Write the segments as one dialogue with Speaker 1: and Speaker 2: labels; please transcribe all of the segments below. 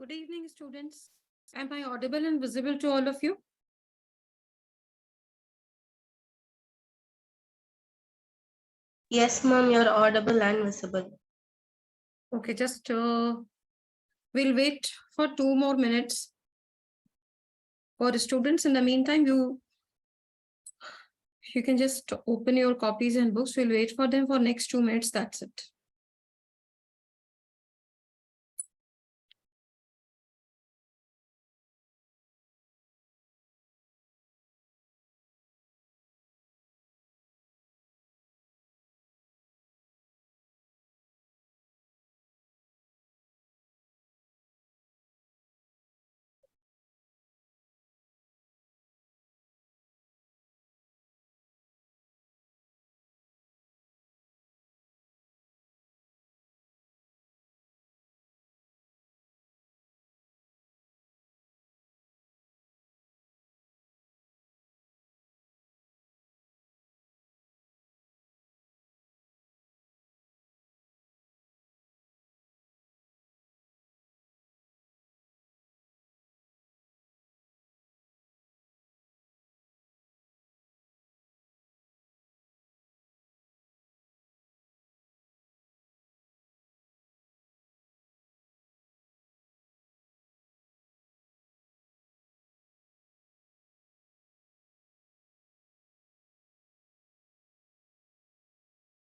Speaker 1: Good evening, students. Am I audible and visible to all of you?
Speaker 2: Yes, ma'am, you're audible and visible.
Speaker 1: Okay, just we'll wait for 2 more minutes for the students. In the meantime, you can just open your copies and books. We'll wait for them for next 2 minutes. That's it.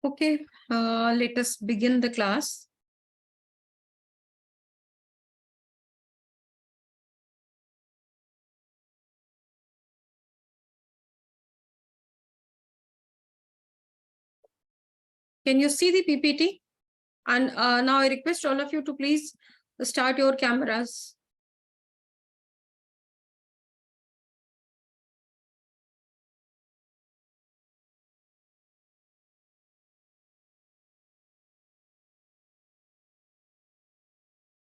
Speaker 1: Okay, let us begin the class. Can you see the PPT? And now I request all of you to please start your cameras.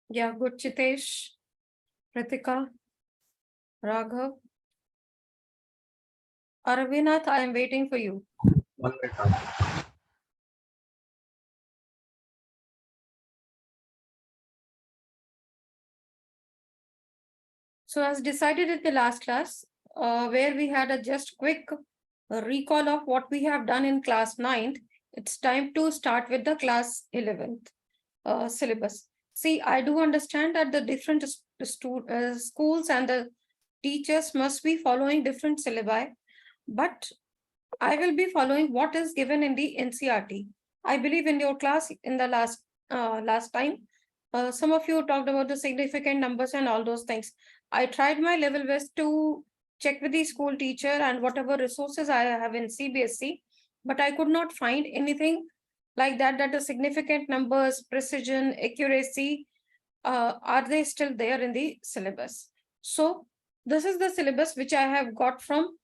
Speaker 1: Yeah, good. Chitesh, Pratika, Raghav, Aravinath, I am waiting for you.
Speaker 3: 1 minute.
Speaker 1: So as decided in the last class, where we had a just quick recall of what we have done in class 9th, it's time to start with the class 11th syllabus. See, I do understand that the different schools and the teachers must be following different syllabi, but I will be following what is given in the NCERT. I believe in your class in the last time, some of you talked about the significant numbers and all those things. I tried my level best to check with the school teacher and whatever resources I have in CBSE, but I could not find anything like that, that the significant numbers, precision, accuracy, are they still there in the syllabus? So this is the syllabus which I have got from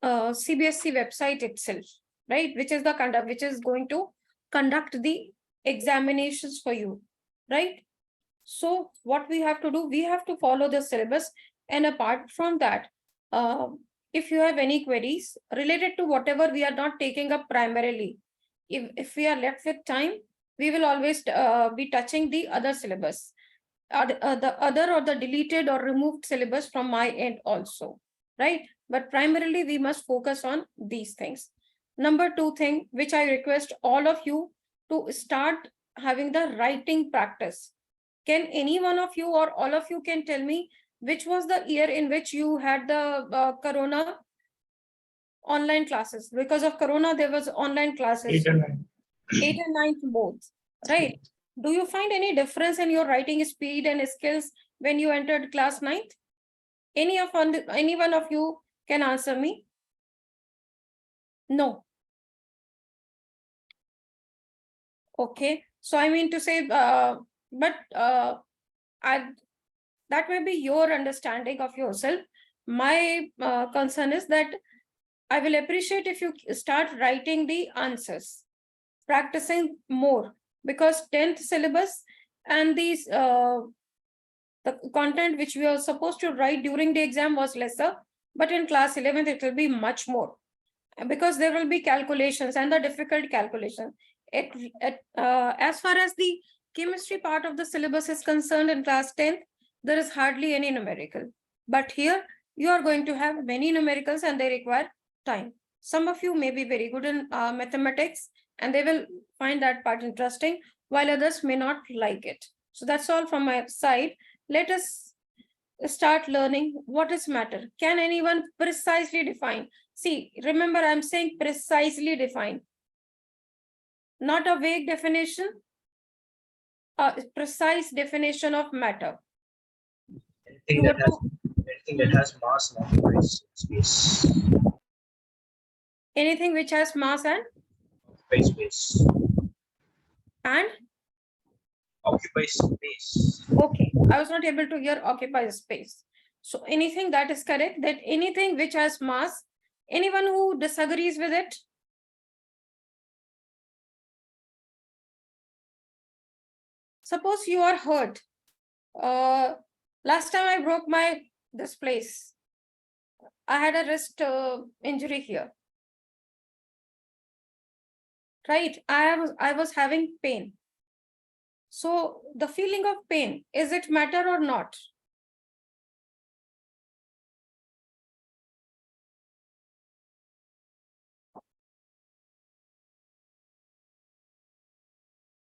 Speaker 1: CBSE website itself, right? Which is going to conduct the examinations for you, right? So what we have to do, we have to follow the syllabus. And apart from that, if you have any queries related to whatever we are not taking up primarily, if we are left with time, we will always be touching the other syllabus, the other or the deleted or removed syllabus from my end also, right? But primarily we must focus on these things. Number 2 thing, which I request all of you to start having the writing practice. Can any one of you or all of you can tell me which was the year in which you had the corona online classes? Because of corona, there was online classes.
Speaker 3: 8 and 9.
Speaker 1: 8 and 9 both, right? Do you find any difference in your writing speed and skills when you entered class 9th? Any one of you can answer me? No. Okay. So I mean to say, but that may be your understanding of yourself. My concern is that I will appreciate if you start writing the answers, practicing more, because 10th syllabus and these the content which we are supposed to write during the exam was lesser, but in class 11th it will be much more, because there will be calculations and the difficult calculation. As far as the chemistry part of the syllabus is concerned in class 10th, there is hardly any numerical. But here you are going to have many numericals and they require time. Some of you may be very good in mathematics and they will find that part interesting, while others may not like it. So that's all from my side. Let us start learning what is matter. Can anyone precisely define? See, remember I'm saying precisely define, not a vague definition, a precise definition of matter.
Speaker 3: Anything that has mass and occupies space.
Speaker 1: Anything which has mass
Speaker 3: Occupies space.
Speaker 1: and
Speaker 3: Occupies space.
Speaker 1: okay, I was not able to hear occupy space. So anything that is correct, that anything which has mass, anyone who disagrees with it? Suppose you are hurt. Last time I broke this place. I had a wrist injury here. Right, I was having pain. So the feeling of pain, is it matter or not?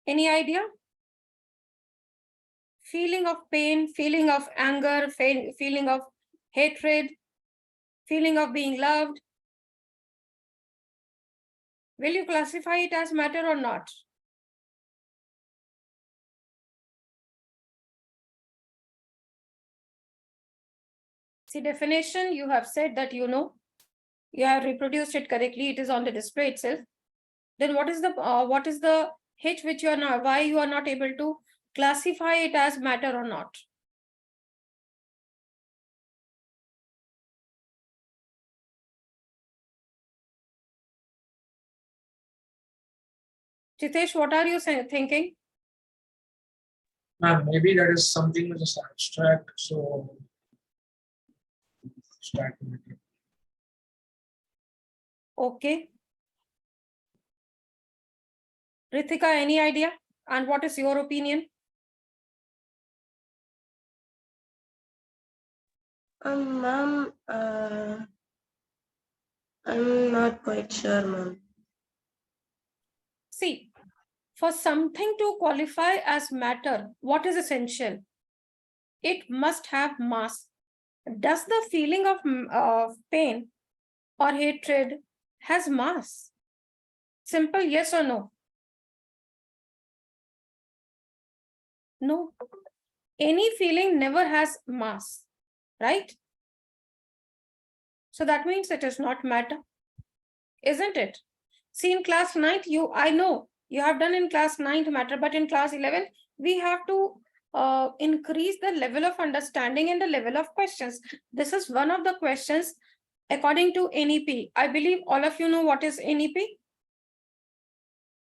Speaker 1: Any idea? Feeling of pain, feeling of anger, feeling of hatred, feeling of being loved. Will you classify it as matter or not? See, definition, you have said that you know, you have reproduced it correctly, it is on the display itself. Then what is the hitch which you are not, why you are not able to classify it as matter or not? Jitesh, what are you thinking?
Speaker 4: Maybe that is something which is abstract, so abstract matter.
Speaker 1: Okay. Ritika, any idea? And what is your opinion?
Speaker 2: Ma'am, I'm not quite sure, ma'am.
Speaker 1: See, for something to qualify as matter, what is essential? It must have mass. Does the feeling of pain or hatred has mass? Simple yes or no? No. Any feeling never has mass, right? So that means it is not matter, isn't it? See, in class 9th, I know you have done in class 9th matter, but in class 11, we have to increase the level of understanding and the level of questions. This is one of the questions according to NEP. I believe all of you know what is NEP?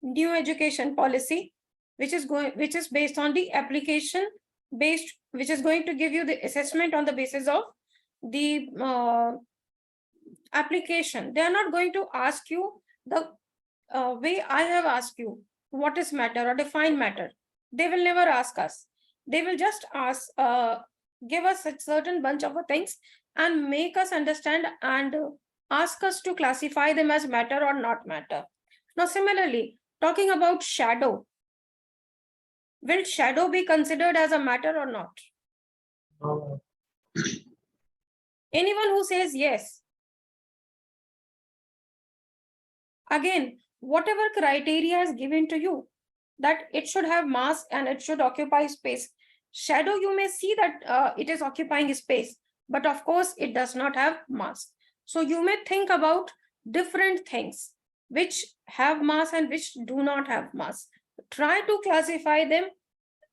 Speaker 1: New Education Policy, which is based on the application based, which is going to give you the assessment on the basis of the application. They are not going to ask you the way I have asked you, what is matter or define matter. They will never ask us. They will just ask, give us a certain bunch of things and make us understand and ask us to classify them as matter or not matter. Now, similarly, talking about shadow, will shadow be considered as a matter or not? Anyone who says yes? Again, whatever criteria is given to you, that it should have mass and it should occupy space. Shadow, you may see that it is occupying space, but of course it does not have mass. So you may think about different things which have mass and which do not have mass. Try to classify them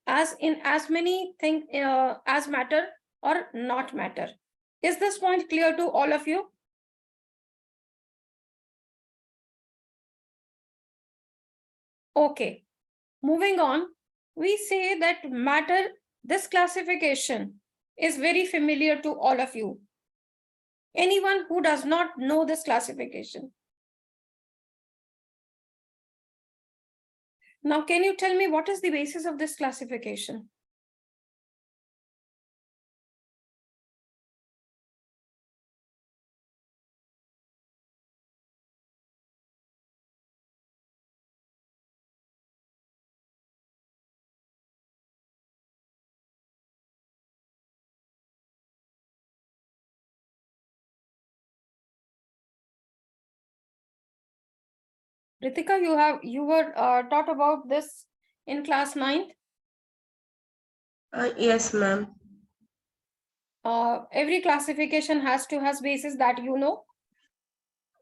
Speaker 1: as in as many things as matter or not matter. Is this point clear to all of you? Okay, moving on, we say that matter, this classification is very familiar to all of you. Anyone who does not know this classification? Now, can you tell me what is the basis of this classification? Ritika, you were taught about this in class 9th.
Speaker 2: Yes, ma'am.
Speaker 1: Every classification has basis that you know.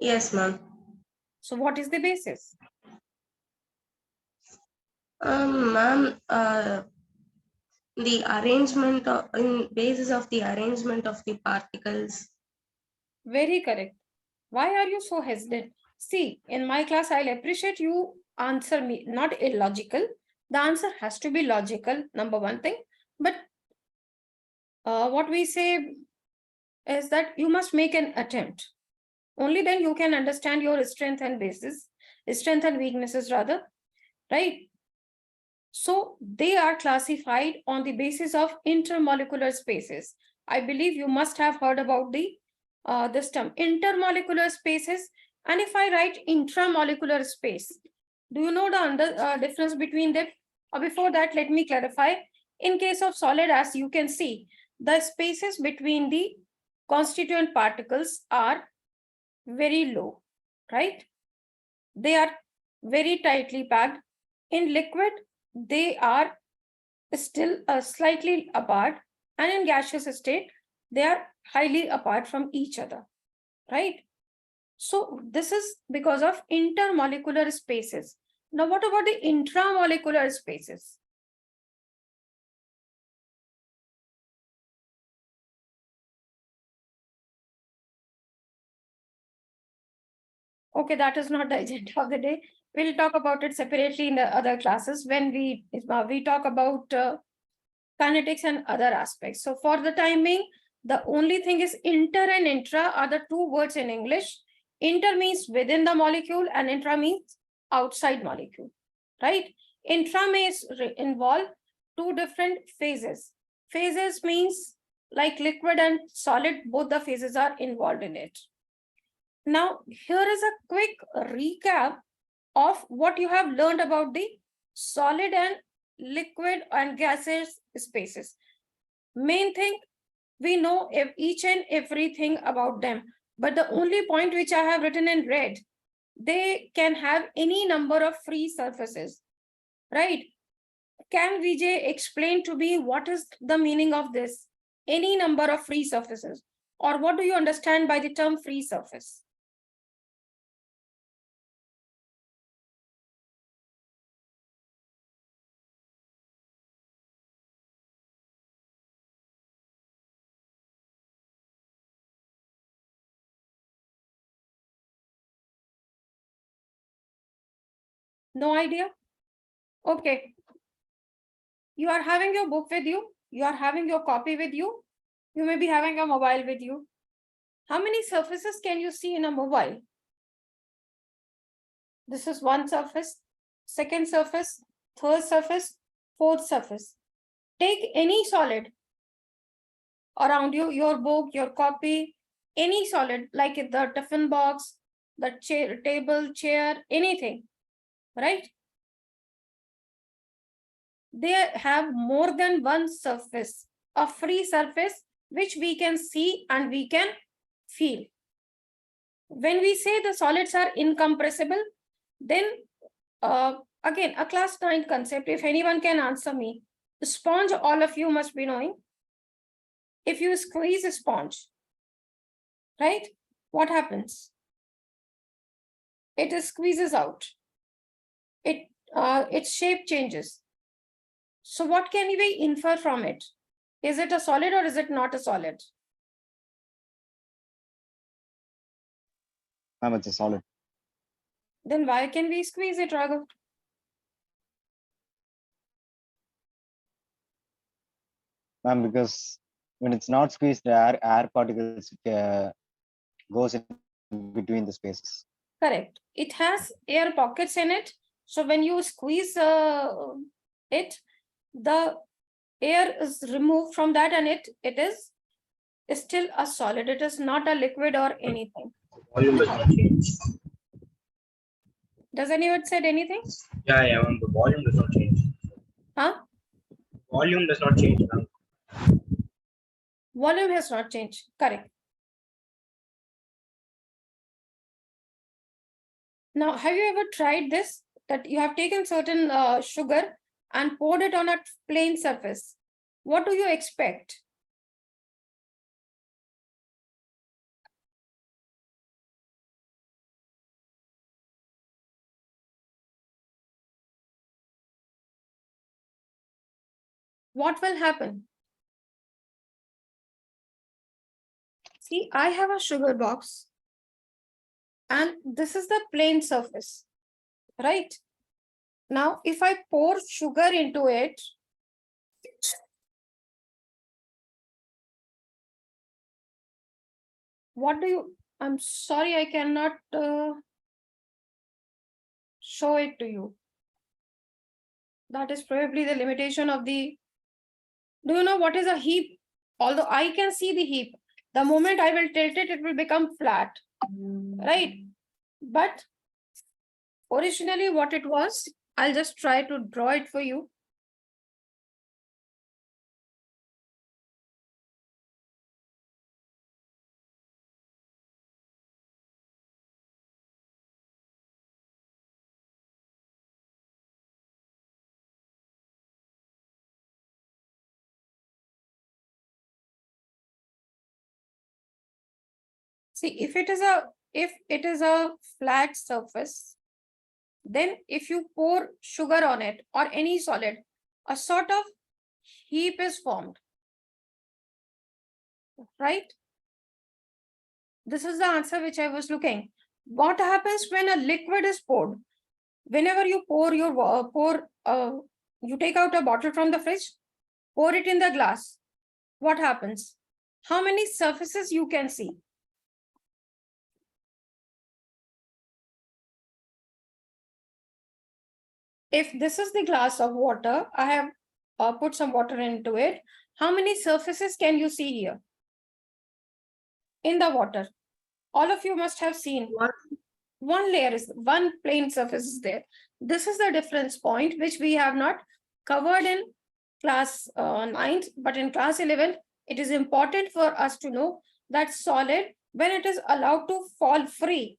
Speaker 2: Yes, ma'am.
Speaker 1: So what is the basis?
Speaker 2: Ma'am, the arrangement in basis of the arrangement of the particles.
Speaker 1: Very correct. Why are you so hesitant? See, in my class, I'll appreciate you answer me, not illogical. The answer has to be logical, number one thing. But what we say is that you must make an attempt. Only then you can understand your strength and weaknesses rather, right? So they are classified on the basis of intermolecular spaces. I believe you must have heard about this term, intermolecular spaces. And if I write intramolecular space, do you know the difference between them? Or before that, let me clarify. In case of solid, as you can see, the spaces between the constituent particles are very low, right? They are very tightly packed. In liquid, they are still slightly apart, and in gaseous state, they are highly apart from each other, right? So this is because of intermolecular spaces. Now, what about the intramolecular spaces? Okay, that is not the agenda of the day. We'll talk about it separately in the other classes when we talk about kinetics and other aspects. So for the time being, the only thing is inter and intra are the two words in English. Inter means within the molecule and intra means outside molecule, right? Intra may involve two different phases. Phases means like liquid and solid, both the phases are involved in it. Now, here is a quick recap of what you have learned about the solid and liquid and gaseous spaces. Main thing, we know each and everything about them, but the only point which I have written in red, they can have any number of free surfaces, right? Can Vijay explain to me what is the meaning of this? Any number of free surfaces, or what do you understand by the term free surface? No idea? Okay. You are having your book with you. You are having your copy with you. You may be having a mobile with you. How many surfaces can you see in a mobile? This is one surface, second surface, third surface, fourth surface. Take any solid around you, your book, your copy, any solid like the tiffin box, the chair, table, chair, anything, right? They have more than one surface, a free surface, which we can see and we can feel. When we say the solids are incompressible, then again, a class 9 concept, if anyone can answer me, the sponge, all of you must be knowing. If you squeeze a sponge, right, what happens? It squeezes out. Its shape changes. So what can we infer from it? Is it a solid or is it not a solid?
Speaker 5: It's a solid.
Speaker 1: Then why can we squeeze it, Raghav?
Speaker 5: Ma'am, because when it's not squeezed, the air particles goes in between the spaces.
Speaker 1: Correct. It has air pockets in it. So when you squeeze it, the air is removed from that and it is still a solid. It is not a liquid or anything.
Speaker 3: Volume does not change.
Speaker 1: Does anyone said anything?
Speaker 3: Yeah, ma'am. The volume does not change.
Speaker 1: Huh?
Speaker 3: Volume does not change, ma'am.
Speaker 1: Volume has not changed. Correct. Now, have you ever tried this? That you have taken certain sugar and poured it on a plain surface. What do you expect? What will happen? See, I have a sugar box and this is the plain surface, right? Now, if I pour sugar into it, what do you, I'm sorry, I cannot show it to you. That is probably the limitation of the, do you know what is a heap? Although I can see the heap, the moment I will tilt it, it will become flat, right? But originally what it was, I'll just try to draw it for you. See, if it is a flat surface, then if you pour sugar on it or any solid, a sort of heap is formed, right? This is the answer which I was looking. What happens when a liquid is poured? Whenever you pour you take out a bottle from the fridge, pour it in the glass. What happens? How many surfaces you can see? If this is the glass of water, I have put some water into it. How many surfaces can you see here? In the water, all of you must have seen one layer is one plain surface is there. This is the difference point which we have not covered in class 9, but in class 11, it is important for us to know that solid, when it is allowed to fall free,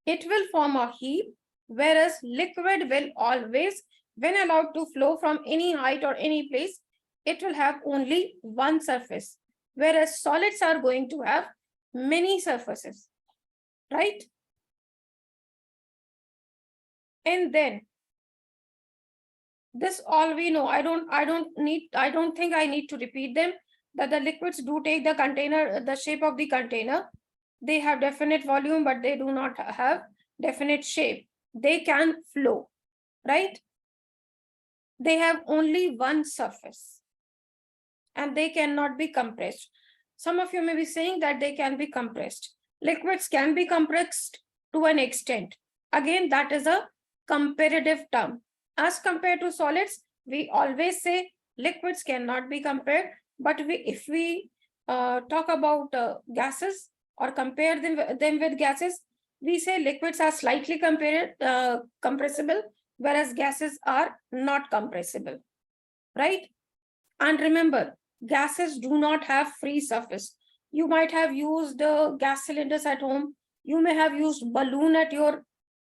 Speaker 1: it will form a heap, whereas liquid will always, when allowed to flow from any height or any place, it will have only one surface, whereas solids are going to have many surfaces, right? And then this all we know. I don't think I need to repeat them, that the liquids do take the container, the shape of the container. They have definite volume, but they do not have definite shape. They can flow, right? They have only one surface and they cannot be compressed. Some of you may be saying that they can be compressed. Liquids can be compressed to an extent. Again, that is a comparative term. As compared to solids, we always say liquids cannot be compared, but if we talk about gases or compare them with gases, we say liquids are slightly compressible, whereas gases are not compressible, right? And remember, gases do not have free surface. You might have used gas cylinders at home. You may have used balloon at your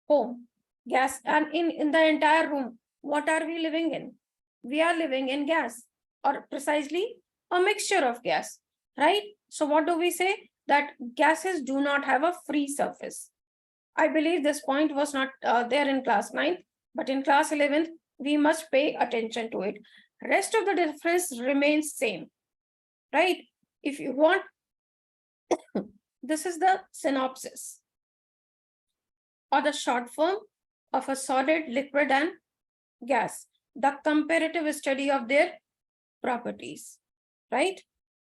Speaker 1: home. Gas, and in the entire room, what are we living in? We are living in gas, or precisely a mixture of gas, right? So what do we say? That gases do not have a free surface. I believe this point was not there in class 9, but in class 11, we must pay attention to it. Rest of the difference remains same, right? If you want, this is the synopsis or the short form of a solid, liquid, and gas, the comparative study of their properties, right?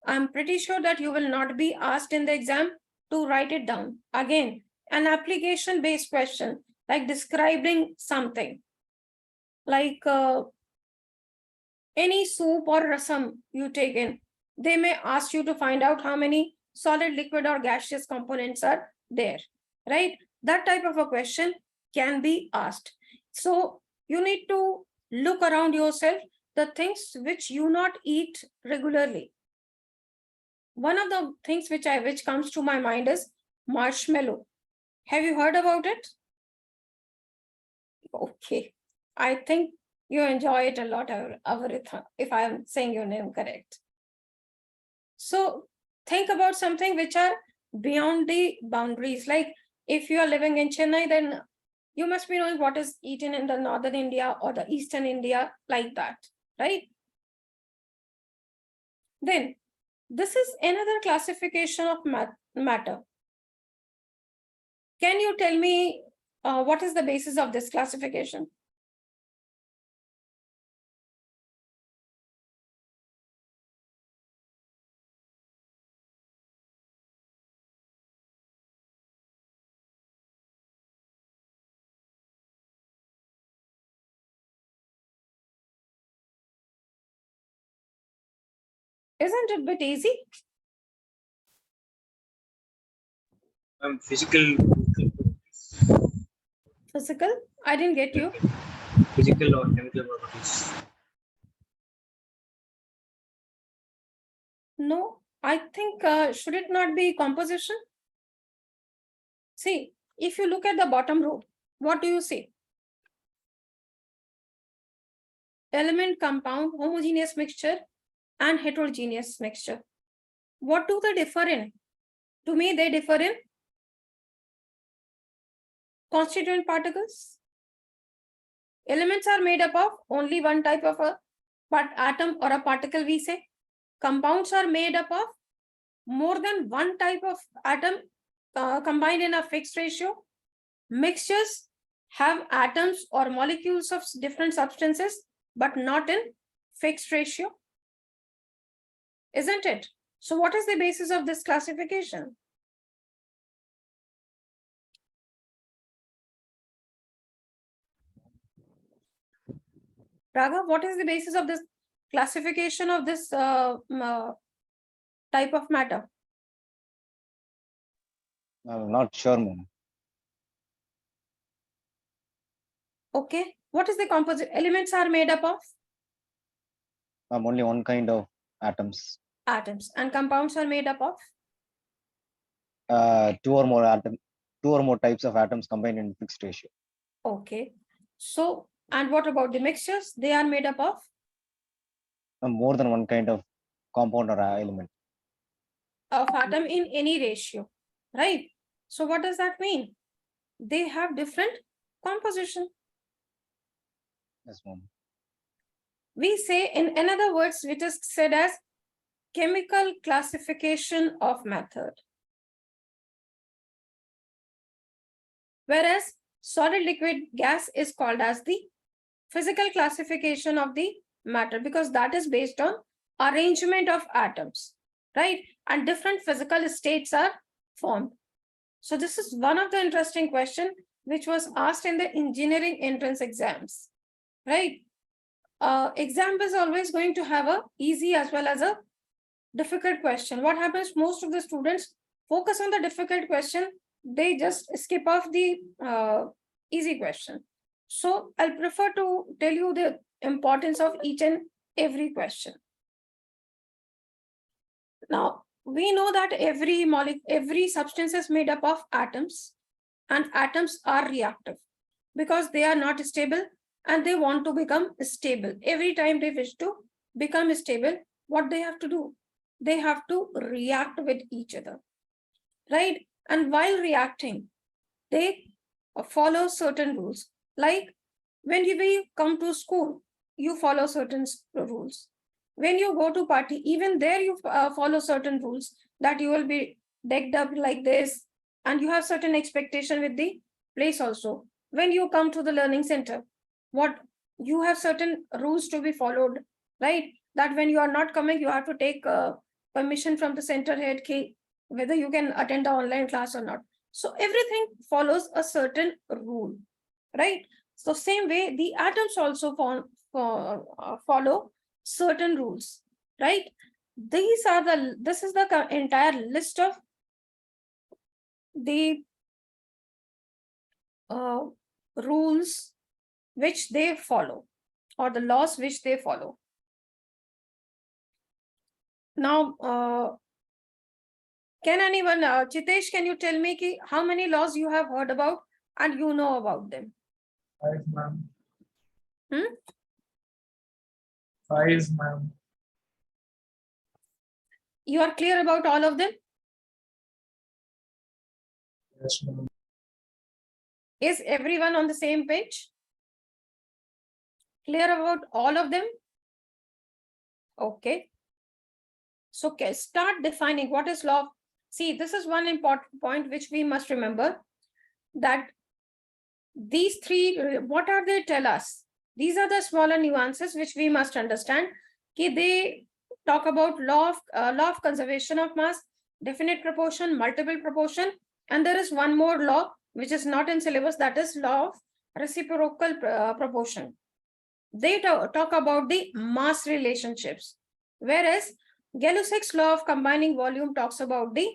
Speaker 1: I'm pretty sure that you will not be asked in the exam to write it down. Again, an application-based question, like describing something, like any soup or rasam you take in, they may ask you to find out how many solid, liquid, or gaseous components are there, right? That type of a question can be asked. So you need to look around yourself, the things which you not eat regularly. One of the things which comes to my mind is marshmallow. Have you heard about it? Okay. I think you enjoy it a lot, Avaritha, if I am saying your name correct. So think about something which are beyond the boundaries. Like if you are living in Chennai, then you must be knowing what is eaten in the northern India or the eastern India, like that, right? Then this is another classification of matter. Can you tell me what is the basis of this classification? Isn't it a bit easy?
Speaker 3: Physical,
Speaker 1: Physical? I didn't get you.
Speaker 3: physical or chemical properties.
Speaker 1: No, I think should it not be composition? See, if you look at the bottom row, what do you see? Element, compound, homogeneous mixture, and heterogeneous mixture. What do they differ in? To me, they differ in constituent particles. Elements are made up of only one type of a atom or a particle, we say. Compounds are made up of more than one type of atom combined in a fixed ratio. Mixtures have atoms or molecules of different substances, but not in fixed ratio. Isn't it? So what is the basis of this classification? Raghav, what is the basis of this classification of this type of matter?
Speaker 5: I'm not sure, ma'am.
Speaker 1: Okay, what is the composite? Elements are made up of
Speaker 5: Only one kind of atoms.
Speaker 1: atoms, and compounds are made up of
Speaker 5: Two or more types of atoms combined in fixed ratio.
Speaker 1: okay. So, and what about the mixtures? They are made up of
Speaker 5: More than one kind of compound or element.
Speaker 1: atom in any ratio, right? So what does that mean? They have different composition.
Speaker 5: Yes, ma'am.
Speaker 1: We say, in another words, which is said as chemical classification of method. Whereas solid, liquid, gas is called as the physical classification of the matter, because that is based on arrangement of atoms, right? And different physical states are formed. So this is one of the interesting question which was asked in the engineering entrance exams, right? Exam is always going to have a easy as well as a difficult question. What happens? Most of the students focus on the difficult question. They just skip off the easy question. So I'll prefer to tell you the importance of each and every question. Now, we know that every substance is made up of atoms, and atoms are reactive because they are not stable and they want to become stable. Every time they wish to become stable, what they have to do? They have to react with each other, right? And while reacting, they follow certain rules. Like when we come to school, you follow certain rules. When you go to party, even there you follow certain rules, that you will be decked up like this, and you have certain expectation with the place also. When you come to the learning center, what you have certain rules to be followed, right? That when you are not coming, you have to take permission from the center head, whether you can attend the online class or not. So everything follows a certain rule, right? So same way, the atoms also follow certain rules, right? This is the entire list of the rules which they follow, or the laws which they follow. Now, can anyone, Chitesh, can you tell me how many laws you have heard about and you know about them?
Speaker 4: 5, ma'am.
Speaker 1: Hmm?
Speaker 4: 5, ma'am.
Speaker 1: You are clear about all of them?
Speaker 4: Yes, ma'am.
Speaker 1: Is everyone on the same page? Clear about all of them? Okay. So start defining what is law. See, this is one important point which we must remember, that these three, what are they tell us? These are the smaller nuances which we must understand. They talk about law of conservation of mass, definite proportion, multiple proportion, and there is one more law which is not in syllabus, that is law of reciprocal proportion. They talk about the mass relationships, whereas Gay-Lussac's law of combining volume talks about the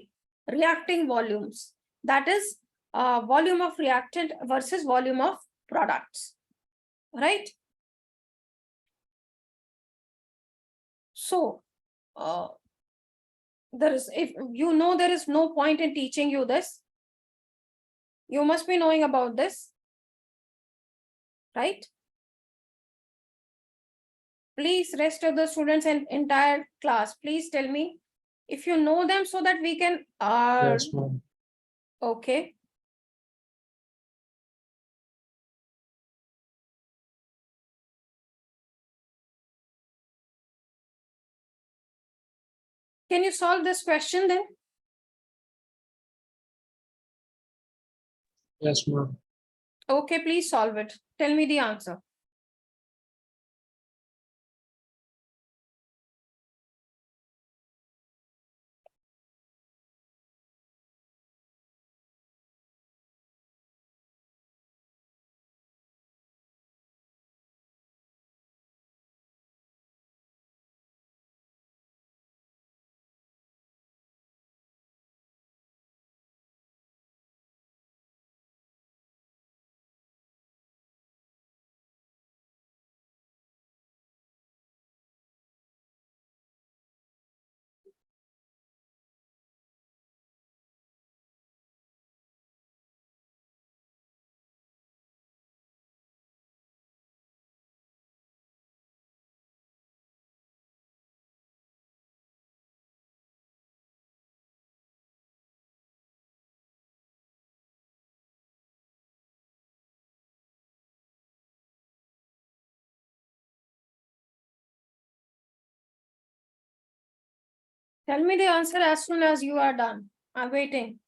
Speaker 1: reacting volumes, that is volume of reactant versus volume of products, right? So there is, if you know, there is no point in teaching you this. You must be knowing about this, right? Please, rest of the students and entire class, please tell me if you know them so that we can
Speaker 4: Yes, ma'am.
Speaker 1: okay. Can you solve this question then?
Speaker 4: Yes, ma'am.
Speaker 1: Okay, please solve it. Tell me the answer. Tell me the answer as soon as you are done. I'm waiting.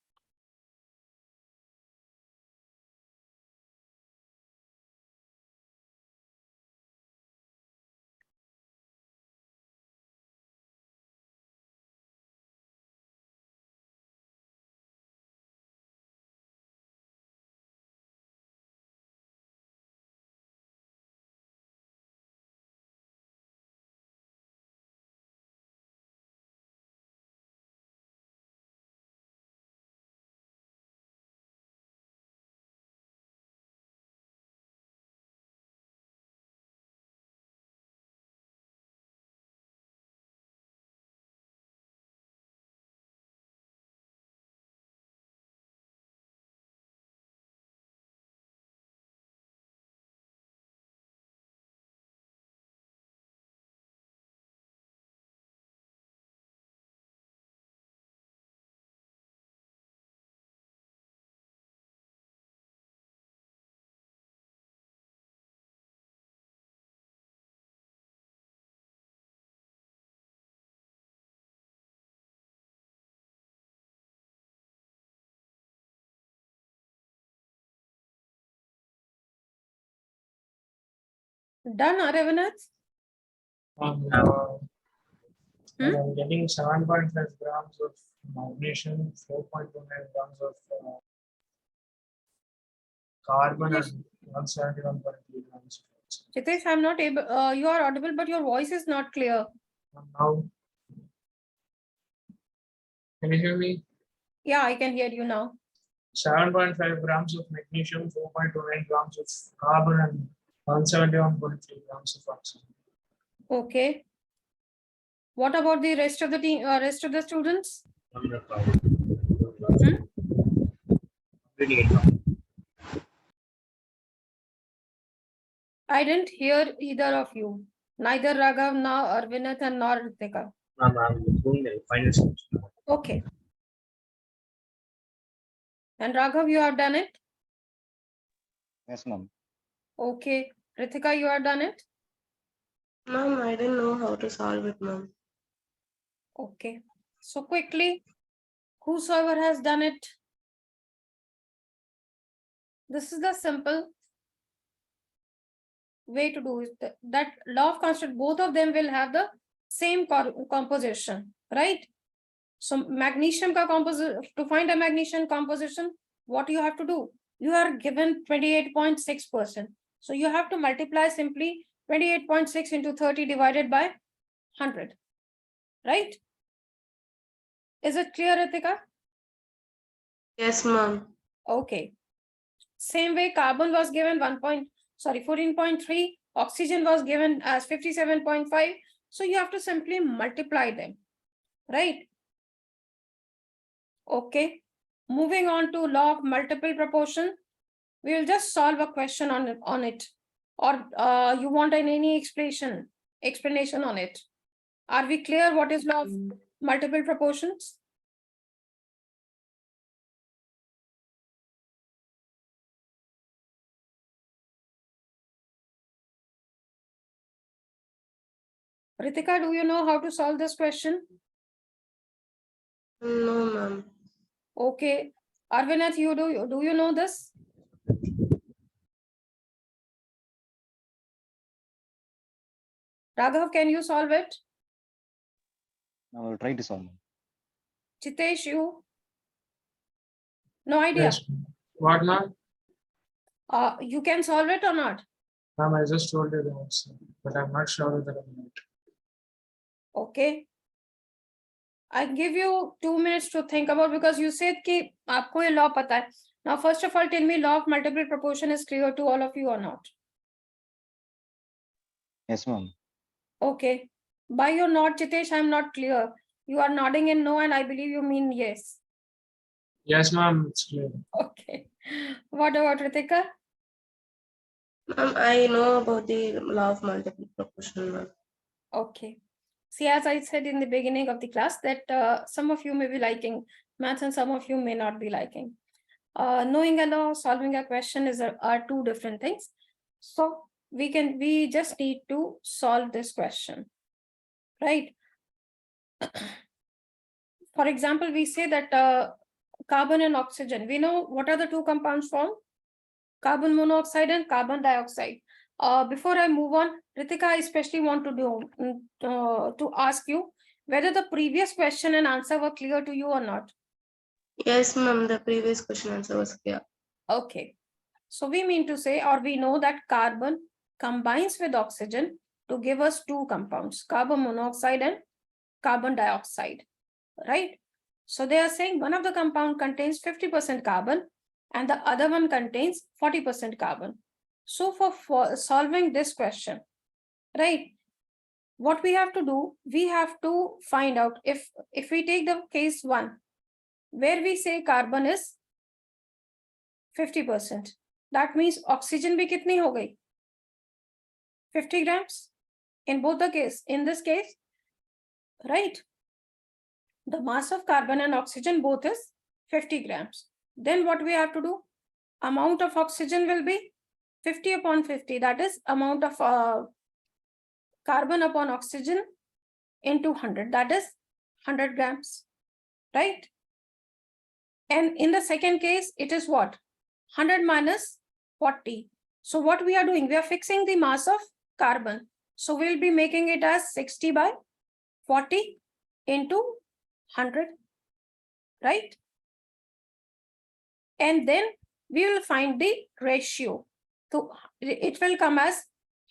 Speaker 1: Done, Aravanath?
Speaker 4: I'm getting 7.5 grams of magnesium, 4.29 grams of carbon, and 171.3 grams of oxygen.
Speaker 1: Jitesh, I'm not able, you are audible, but your voice is not clear.
Speaker 4: And now, can you hear me?
Speaker 1: Yeah, I can hear you now.
Speaker 4: 7.5 grams of magnesium, 4.29 grams of carbon, and 171.3 grams of oxygen.
Speaker 1: Okay. What about the rest of the team, rest of the students?
Speaker 3: Really,
Speaker 1: I didn't hear either of you. Neither Raghav, nor Arvinath, and nor Ritika.
Speaker 3: Ma'am, I'm doing the final solution.
Speaker 1: Okay. And Raghav, you have done it?
Speaker 5: Yes, ma'am.
Speaker 1: Okay. Ritika, you have done it?
Speaker 2: Ma'am, I didn't know how to solve it, ma'am.
Speaker 1: Okay. So quickly, whosoever has done it, this is the simple way to do it. That law of constant, both of them will have the same composition, right? So magnesium ka composition, to find a magnesium composition, what you have to do? You are given 28.6%. So you have to multiply simply 28.6 into 30 divided by 100, right? Is it clear, Ritika?
Speaker 2: Yes, ma'am.
Speaker 1: Okay. Same way, carbon was given 14.3, oxygen was given as 57.5. So you have to simply multiply them, right? Okay. Moving on to law of multiple proportion. We will just solve a question on it. Or you want any explanation on it? Are we clear what is law of multiple proportions? Ritika, do you know how to solve this question?
Speaker 2: No, ma'am.
Speaker 1: Okay. Arvinath, do you know this? Raghav, can you solve it?
Speaker 5: I will try to solve.
Speaker 1: Chitesh, you? No idea.
Speaker 4: Yes. What, ma'am?
Speaker 1: You can solve it or not?
Speaker 4: Ma'am, I just told you the answer, but I'm not sure whether I'm right.
Speaker 1: Okay. I give you 2 minutes to think about, because you said कि आपको ये law पता है. Now, first of all, tell me law of multiple proportion is clear to all of you or not?
Speaker 5: Yes, ma'am.
Speaker 1: Okay. By your nod, Chitesh, I'm not clear. You are nodding in no, and I believe you mean yes.
Speaker 4: Yes, ma'am, it's clear.
Speaker 1: Okay. What about Ritika?
Speaker 2: Ma'am, I know about the law of multiple proportion, ma'am.
Speaker 1: Okay. See, as I said in the beginning of the class, that some of you may be liking maths and some of you may not be liking. Knowing a law, solving a question are two different things. So we just need to solve this question, right? For example, we say that carbon and oxygen, we know what are the two compounds formed? Carbon monoxide and carbon dioxide. Before I move on, Ritika, I especially want to ask you whether the previous question and answer were clear to you or not.
Speaker 2: Yes, ma'am. The previous question answer was clear.
Speaker 1: Okay. So we mean to say, or we know that carbon combines with oxygen to give us two compounds, carbon monoxide and carbon dioxide, right? So they are saying one of the compound contains 50% carbon and the other one contains 40% carbon. So for solving this question, right, what we have to do, we have to find out if we take the case 1, where we say carbon is 50%, that means oxygen bhi kitni ho gayi? 50 grams in both the case, in this case, right? The mass of carbon and oxygen both is 50 grams. Then what we have to do? Amount of oxygen will be 50 upon 50. That is amount of carbon upon oxygen into 100. That is 100 grams, right? And in the second case, it is what? 100 minus 40. So what we are doing? We are fixing the mass of carbon. So we'll be making it as 60 by 40 into 100, right? And then we will find the ratio. So it will come as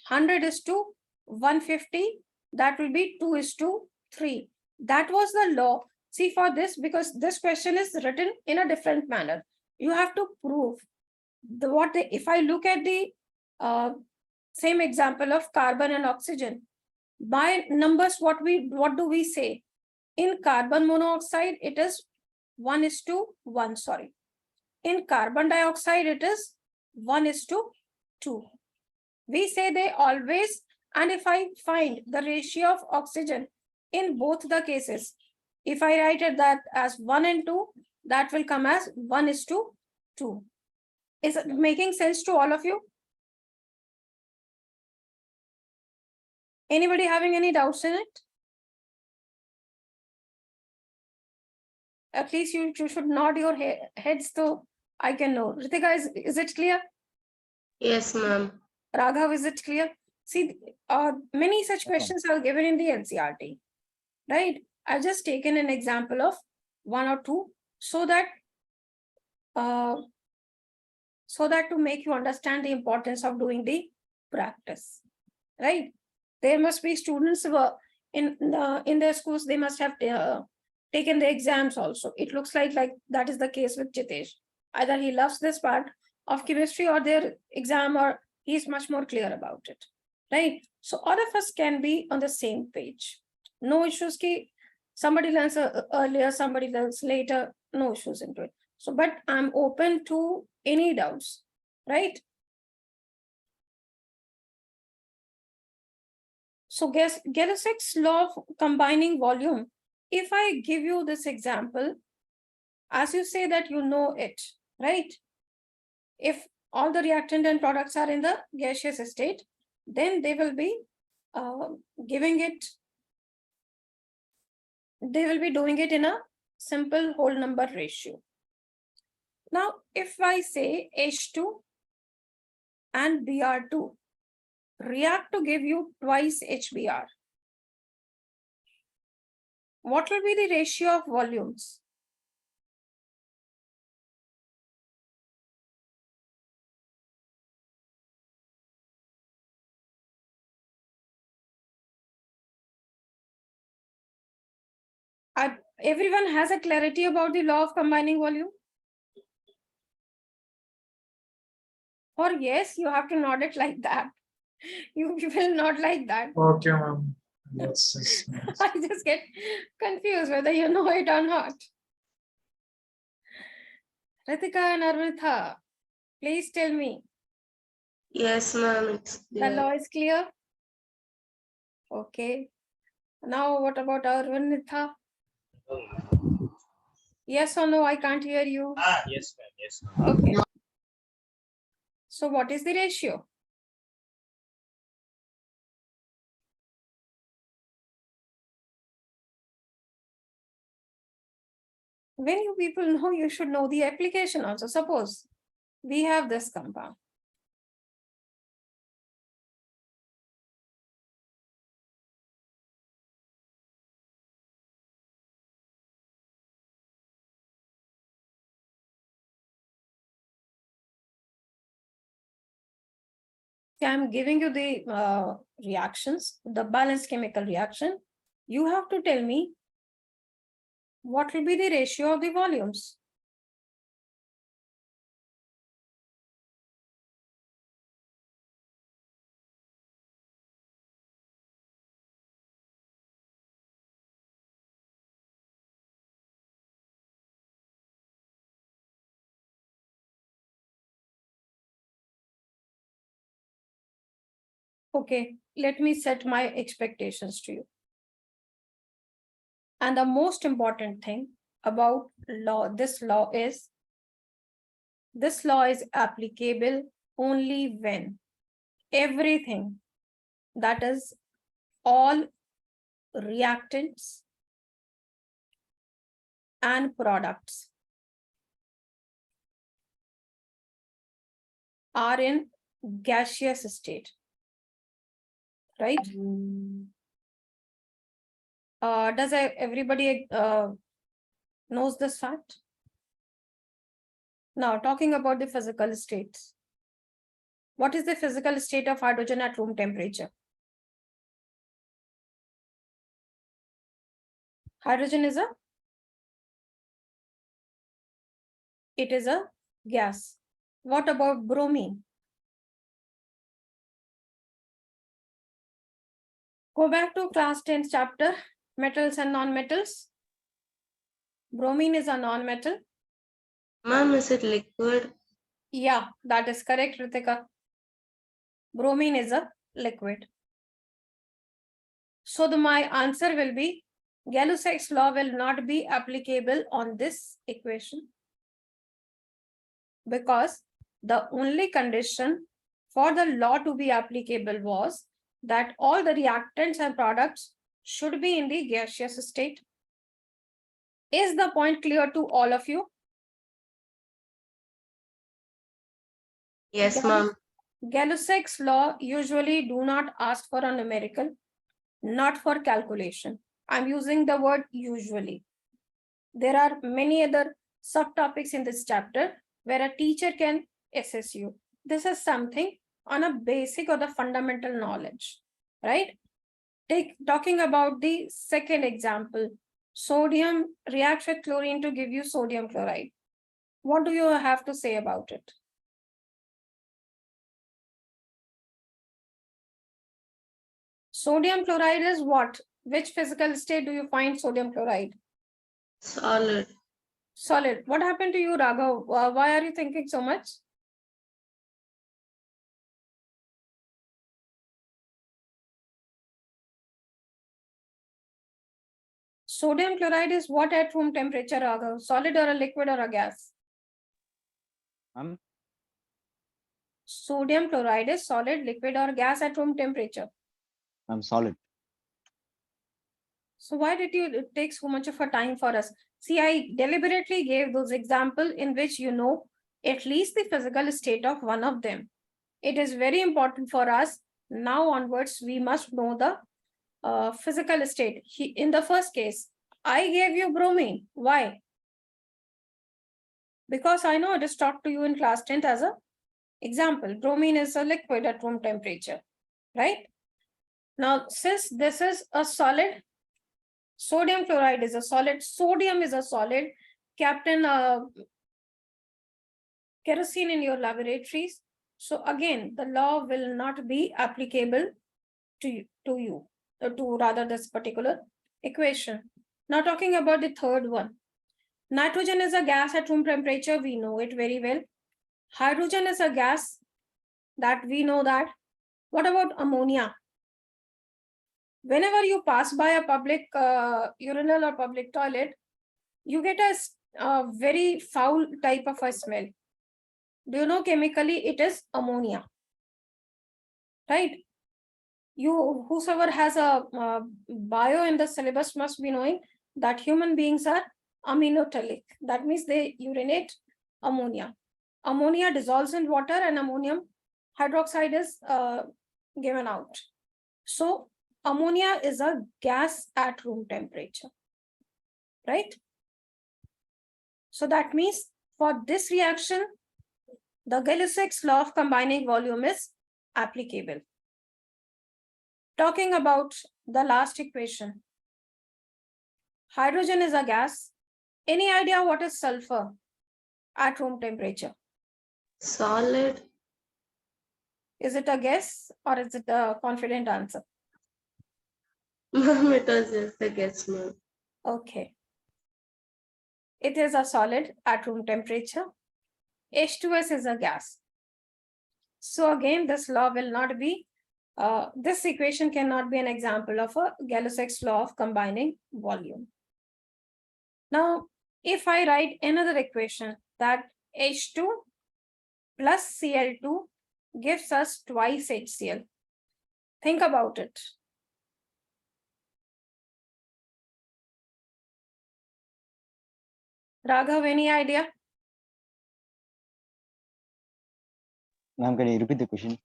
Speaker 1: 100 is to 150. That will be 2 is to 3. That was the law. See, for this, because this question is written in a different manner, you have to prove if I look at the same example of carbon and oxygen, by numbers, what do we say? In carbon monoxide, it is 1 is to 1, sorry. In carbon dioxide, it is 1 is to 2. We say they always, and if I find the ratio of oxygen in both the cases, if I write it that as 1 and 2, that will come as 1:2. Is it making sense to all of you? Anybody having any doubts in it? At least you should nod your heads so I can know. Ritika, is it clear?
Speaker 2: Yes, ma'am.
Speaker 1: Raghav, is it clear? See, many such
Speaker 5: ma'am.
Speaker 1: questions are given in the NCERT, right? I've just taken an example of 1 or 2 so that to make you understand the importance of doing the practice, right? There must be students who are in their schools, they must have taken the exams also. It looks like that is the case with Jitesh. Either he loves this part of chemistry or their exam, or he's much more clear about it, right? So all of us can be on the same page. No issues ki somebody learns earlier, somebody learns later, no issues into it. So, but I'm open to any doubts, right? So Gay-Lussac's law of combining volume. If I give you this example, as you say that you know it, right? If all the reactant and products are in the gaseous state, then they will be giving it, they will be doing it in a simple whole number ratio. Now, if I say H2 and Br2 react to give you twice HBr, what will be the ratio of volumes? Everyone has a clarity about the law of combining volume? Or yes, you have to nod it like that. You will not like that.
Speaker 4: Okay, ma'am. Yes.
Speaker 1: I just get confused whether you know it or not. Ritika and Arvitha, please tell me,
Speaker 2: Yes, ma'am. It's
Speaker 1: the
Speaker 2: clear.
Speaker 1: law is clear? Okay. Now what about Arvitha? Yes or no? I can't hear you.
Speaker 3: Yes, ma'am. Yes, ma'am.
Speaker 1: Okay. So what is the ratio? When you people know, you should know the application also. Suppose we have this compound. I'm giving you the reactions, the balanced chemical reaction. You have to tell me what will be the ratio of the volumes. Okay, let me set my expectations to you. And the most important thing about this law is applicable only when everything, that is all reactants and products, are in gaseous state, right? Does everybody knows this fact? Now, talking about the physical states. What is the physical state of hydrogen at room temperature? Hydrogen is a gas. What about bromine? Go back to class 10 chapter, metals and non-metals. Bromine is a non-metal.
Speaker 2: Ma'am, is it liquid?
Speaker 1: Yeah, that is correct, Ritika. Bromine is a liquid. So my answer will be Gay-Lussac's law will not be applicable on this equation because the only condition for the law to be applicable was that all the reactants and products should be in the gaseous state. Is the point clear to all of you?
Speaker 2: Yes, ma'am.
Speaker 1: Gay-Lussac's law usually do not ask for a numerical, not for calculation. I'm using the word usually. There are many other subtopics in this chapter where a teacher can assess you. This is something on a basic or the fundamental knowledge, right? Talking about the second example, sodium reacts with chlorine to give you sodium chloride. What do you have to say about it? Sodium chloride is what? Which physical state do you find sodium chloride?
Speaker 2: Solid.
Speaker 1: Solid. What happened to you, Raghav? Why are you thinking so much? Sodium chloride is what at room temperature, Raghav? Solid or a liquid or a gas? Sodium chloride is solid, liquid or gas at room temperature.
Speaker 5: I'm solid.
Speaker 1: So why did you take so much of a time for us? See, I deliberately gave those examples in which you know at least the physical state of one of them. It is very important for us. Now onwards, we must know the physical state. In the first case, I gave you bromine. Why? Because I know it is taught to you in class 10th as a example. Bromine is a liquid at room temperature, right? Now, since this is a solid, sodium chloride is a solid, sodium is a solid, Captain kerosene in your laboratories. So again, the law will not be applicable to rather this particular equation. Now talking about the third one. Nitrogen is a gas at room temperature. We know it very well. Hydrogen is a gas that we know that. What about ammonia? Whenever you pass by a public urinal or public toilet, you get a very foul type of a smell. Do you know chemically it is ammonia, right? Whosoever has a bio in the syllabus must be knowing that human beings are aminotelic. That means they urinate ammonia. Ammonia dissolves in water and ammonium hydroxide is given out. So ammonia is a gas at room temperature, right? So that means for this reaction, the Gay-Lussac's law of combining volume is applicable. Talking about the last equation. Hydrogen is a gas. Any idea what is sulfur at room temperature?
Speaker 2: Solid.
Speaker 1: Is it a guess or is it a confident answer?
Speaker 2: Ma'am, it was just a guess, ma'am.
Speaker 1: Okay. It is a solid at room temperature. H2S is a gas. So again, this law will not be, this equation cannot be an example of a Gay-Lussac's law of combining volume. Now, if I write another equation that H2 plus Cl2 gives us twice HCl. Think about it. Raghav, any idea?
Speaker 5: Ma'am, can you repeat the question?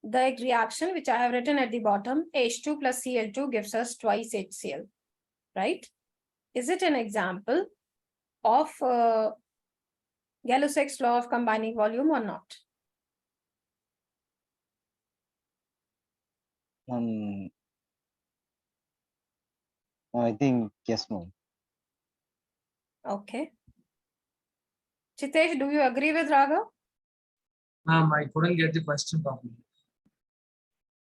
Speaker 1: The reaction which I have written at the bottom, H2 plus Cl2 gives us twice HCl, right? Is it an example of Gay-Lussac's law of combining volume or not?
Speaker 5: I think yes, ma'am.
Speaker 1: Okay. Chitesh, do you agree with Raghav?
Speaker 4: I couldn't get the question properly.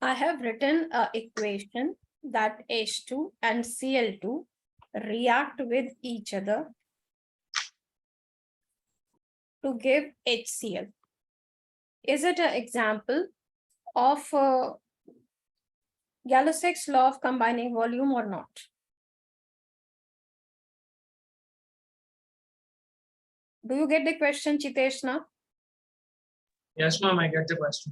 Speaker 1: I have written an equation that H2 and Cl2 react with each other to give HCl. is it an example of Gay-Lussac's law of combining volume or not? Do you get the question, Chitesh, now?
Speaker 4: Yes, ma'am, I get the question.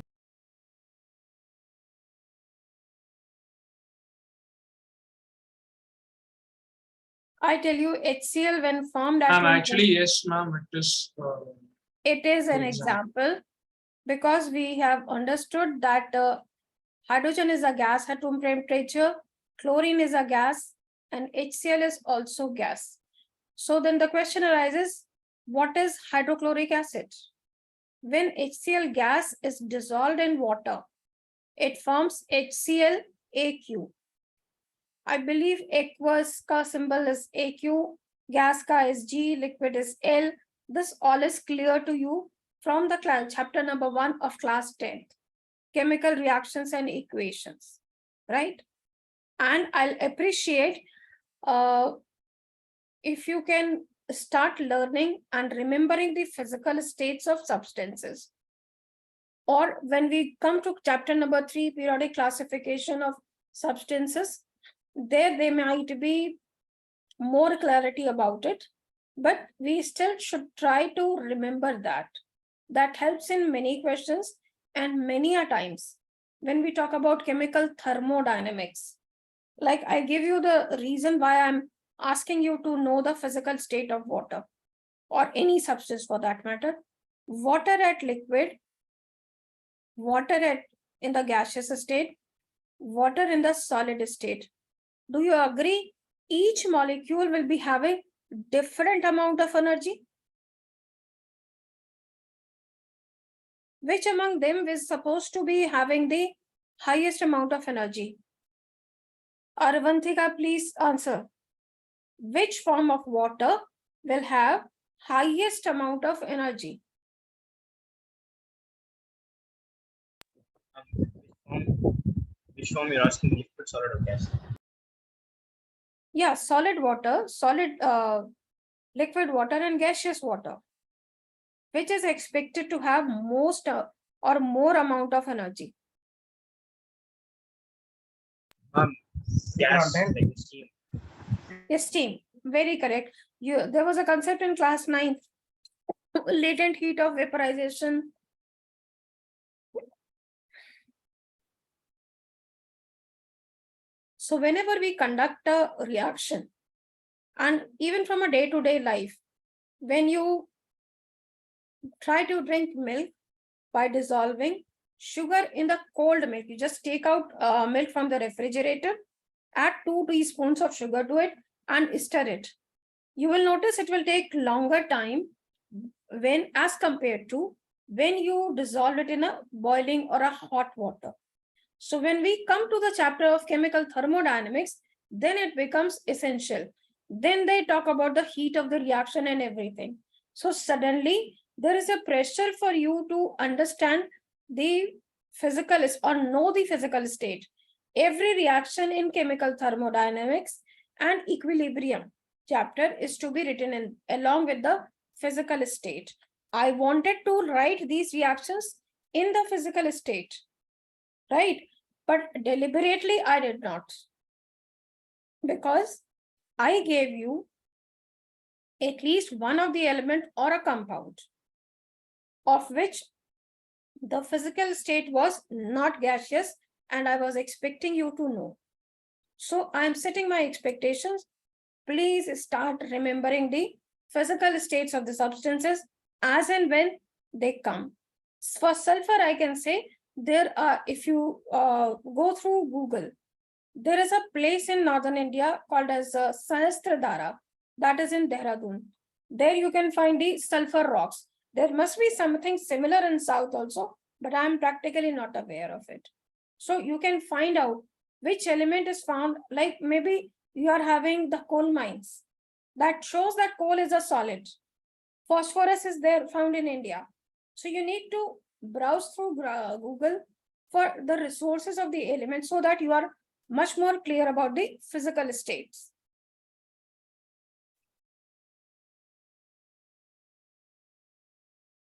Speaker 1: I tell you, HCl when formed at
Speaker 4: Ma'am,
Speaker 1: room
Speaker 4: actually, yes, ma'am, it is.
Speaker 1: it is an
Speaker 4: example.
Speaker 1: example because we have understood that hydrogen is a gas at room temperature, chlorine is a gas, and HCl is also gas. So then the question arises, what is hydrochloric acid? When HCl gas is dissolved in water, it forms HClAQ. I believe aqueous ka symbol is AQ, gas ka is G, liquid is L. This all is clear to you from the class, chapter number 1 of class 10, chemical reactions and equations, right? And I'll appreciate if you can start learning and remembering the physical states of substances. Or when we come to chapter number 3, periodic classification of substances, there might be more clarity about it, but we still should try to remember that. That helps in many questions and many a times when we talk about chemical thermodynamics. Like I give you the reason why I'm asking you to know the physical state of water or any substance for that matter. Water at liquid, water at in the gaseous state, water in the solid state. Do you agree? Each molecule will be having different amount of energy. Which among them is supposed to be having the highest amount of energy? Aravantika, please answer. Which form of water will have highest amount of energy?
Speaker 3: Which form you're asking, liquid, solid, or gas?
Speaker 1: Yeah, solid water, liquid water and gaseous water. Which is expected to have most or more amount of energy?
Speaker 3: Gas, like steam.
Speaker 1: Yes, steam. Very correct. There was a concept in class 9, latent heat of vaporization. So whenever we conduct a reaction, and even from a day-to-day life, when you try to drink milk by dissolving sugar in the cold milk, you just take out milk from the refrigerator, add 2 teaspoons of sugar to it and stir it. You will notice it will take longer time when as compared to when you dissolve it in a boiling or a hot water. So when we come to the chapter of chemical thermodynamics, then it becomes essential. Then they talk about the heat of the reaction and everything. So suddenly there is a pressure for you to understand the physical or know the physical state. Every reaction in chemical thermodynamics and equilibrium chapter is to be written in along with the physical state. I wanted to write these reactions in the physical state, right? But deliberately I did not, because I gave you at least one of the element or a compound of which the physical state was not gaseous and I was expecting you to know. So I am setting my expectations. Please start remembering the physical states of the substances as and when they come. For sulfur, I can say there are, if you go through Google, there is a place in northern India called as Sahastradhara, that is in Dehradun. There you can find the sulfur rocks. There must be something similar in south also, but I am practically not aware of it. So you can find out which element is found, like maybe you are having the coal mines. That shows that coal is a solid. Phosphorus is there found in India. So you need to browse through Google for the resources of the elements so that you are much more clear about the physical states.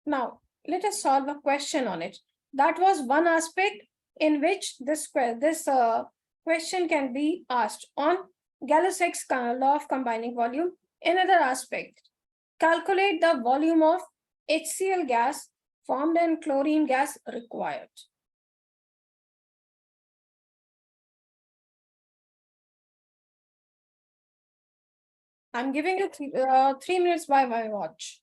Speaker 1: Now, let us solve a question on it. That was one aspect in which this question can be asked on Gay-Lussac's law of combining volume. Another aspect, calculate the volume of HCl gas formed and chlorine gas required. I'm giving you 3 minutes by my watch.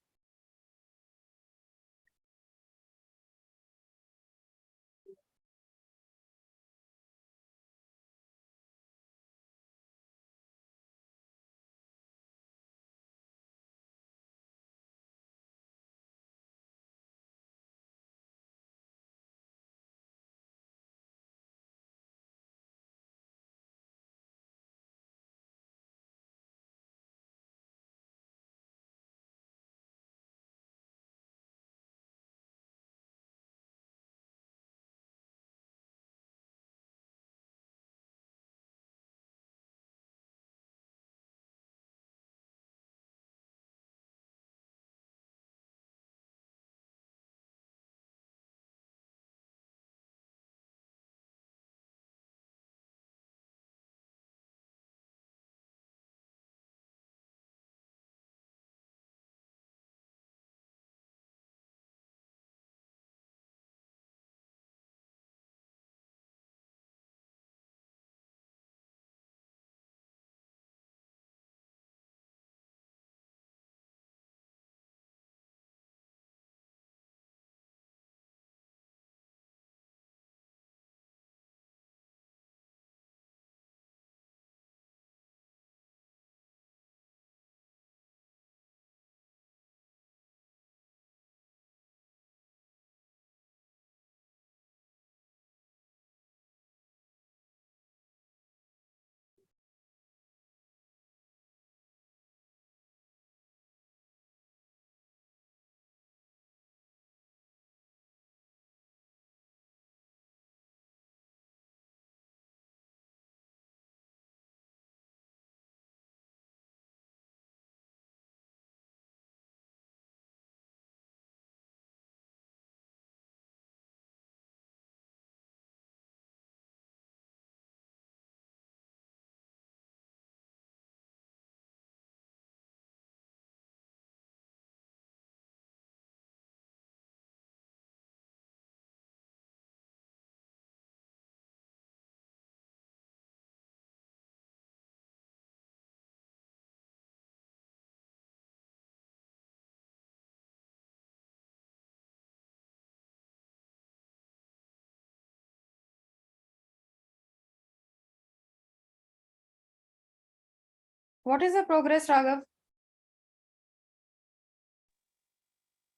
Speaker 1: What is the progress, Raghav?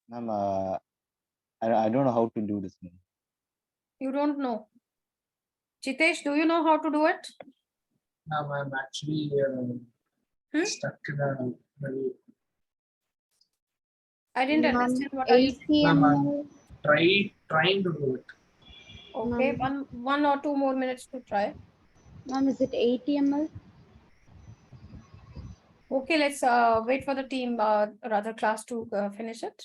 Speaker 5: Ma'am, I don't know how to do this, ma'am.
Speaker 1: You don't know. Jitesh, do you know how to do it?
Speaker 4: Now I'm actually stuck in a very.
Speaker 1: I didn't
Speaker 6: Ma'am,
Speaker 1: understand what are you saying.
Speaker 4: Ma'am,
Speaker 6: ATM,
Speaker 4: I'm trying to do it.
Speaker 1: Okay,
Speaker 6: ma'am.
Speaker 1: one or two more minutes to try.
Speaker 6: Ma'am, is it ATML?
Speaker 1: Okay, let's wait for the team, rather class to finish it.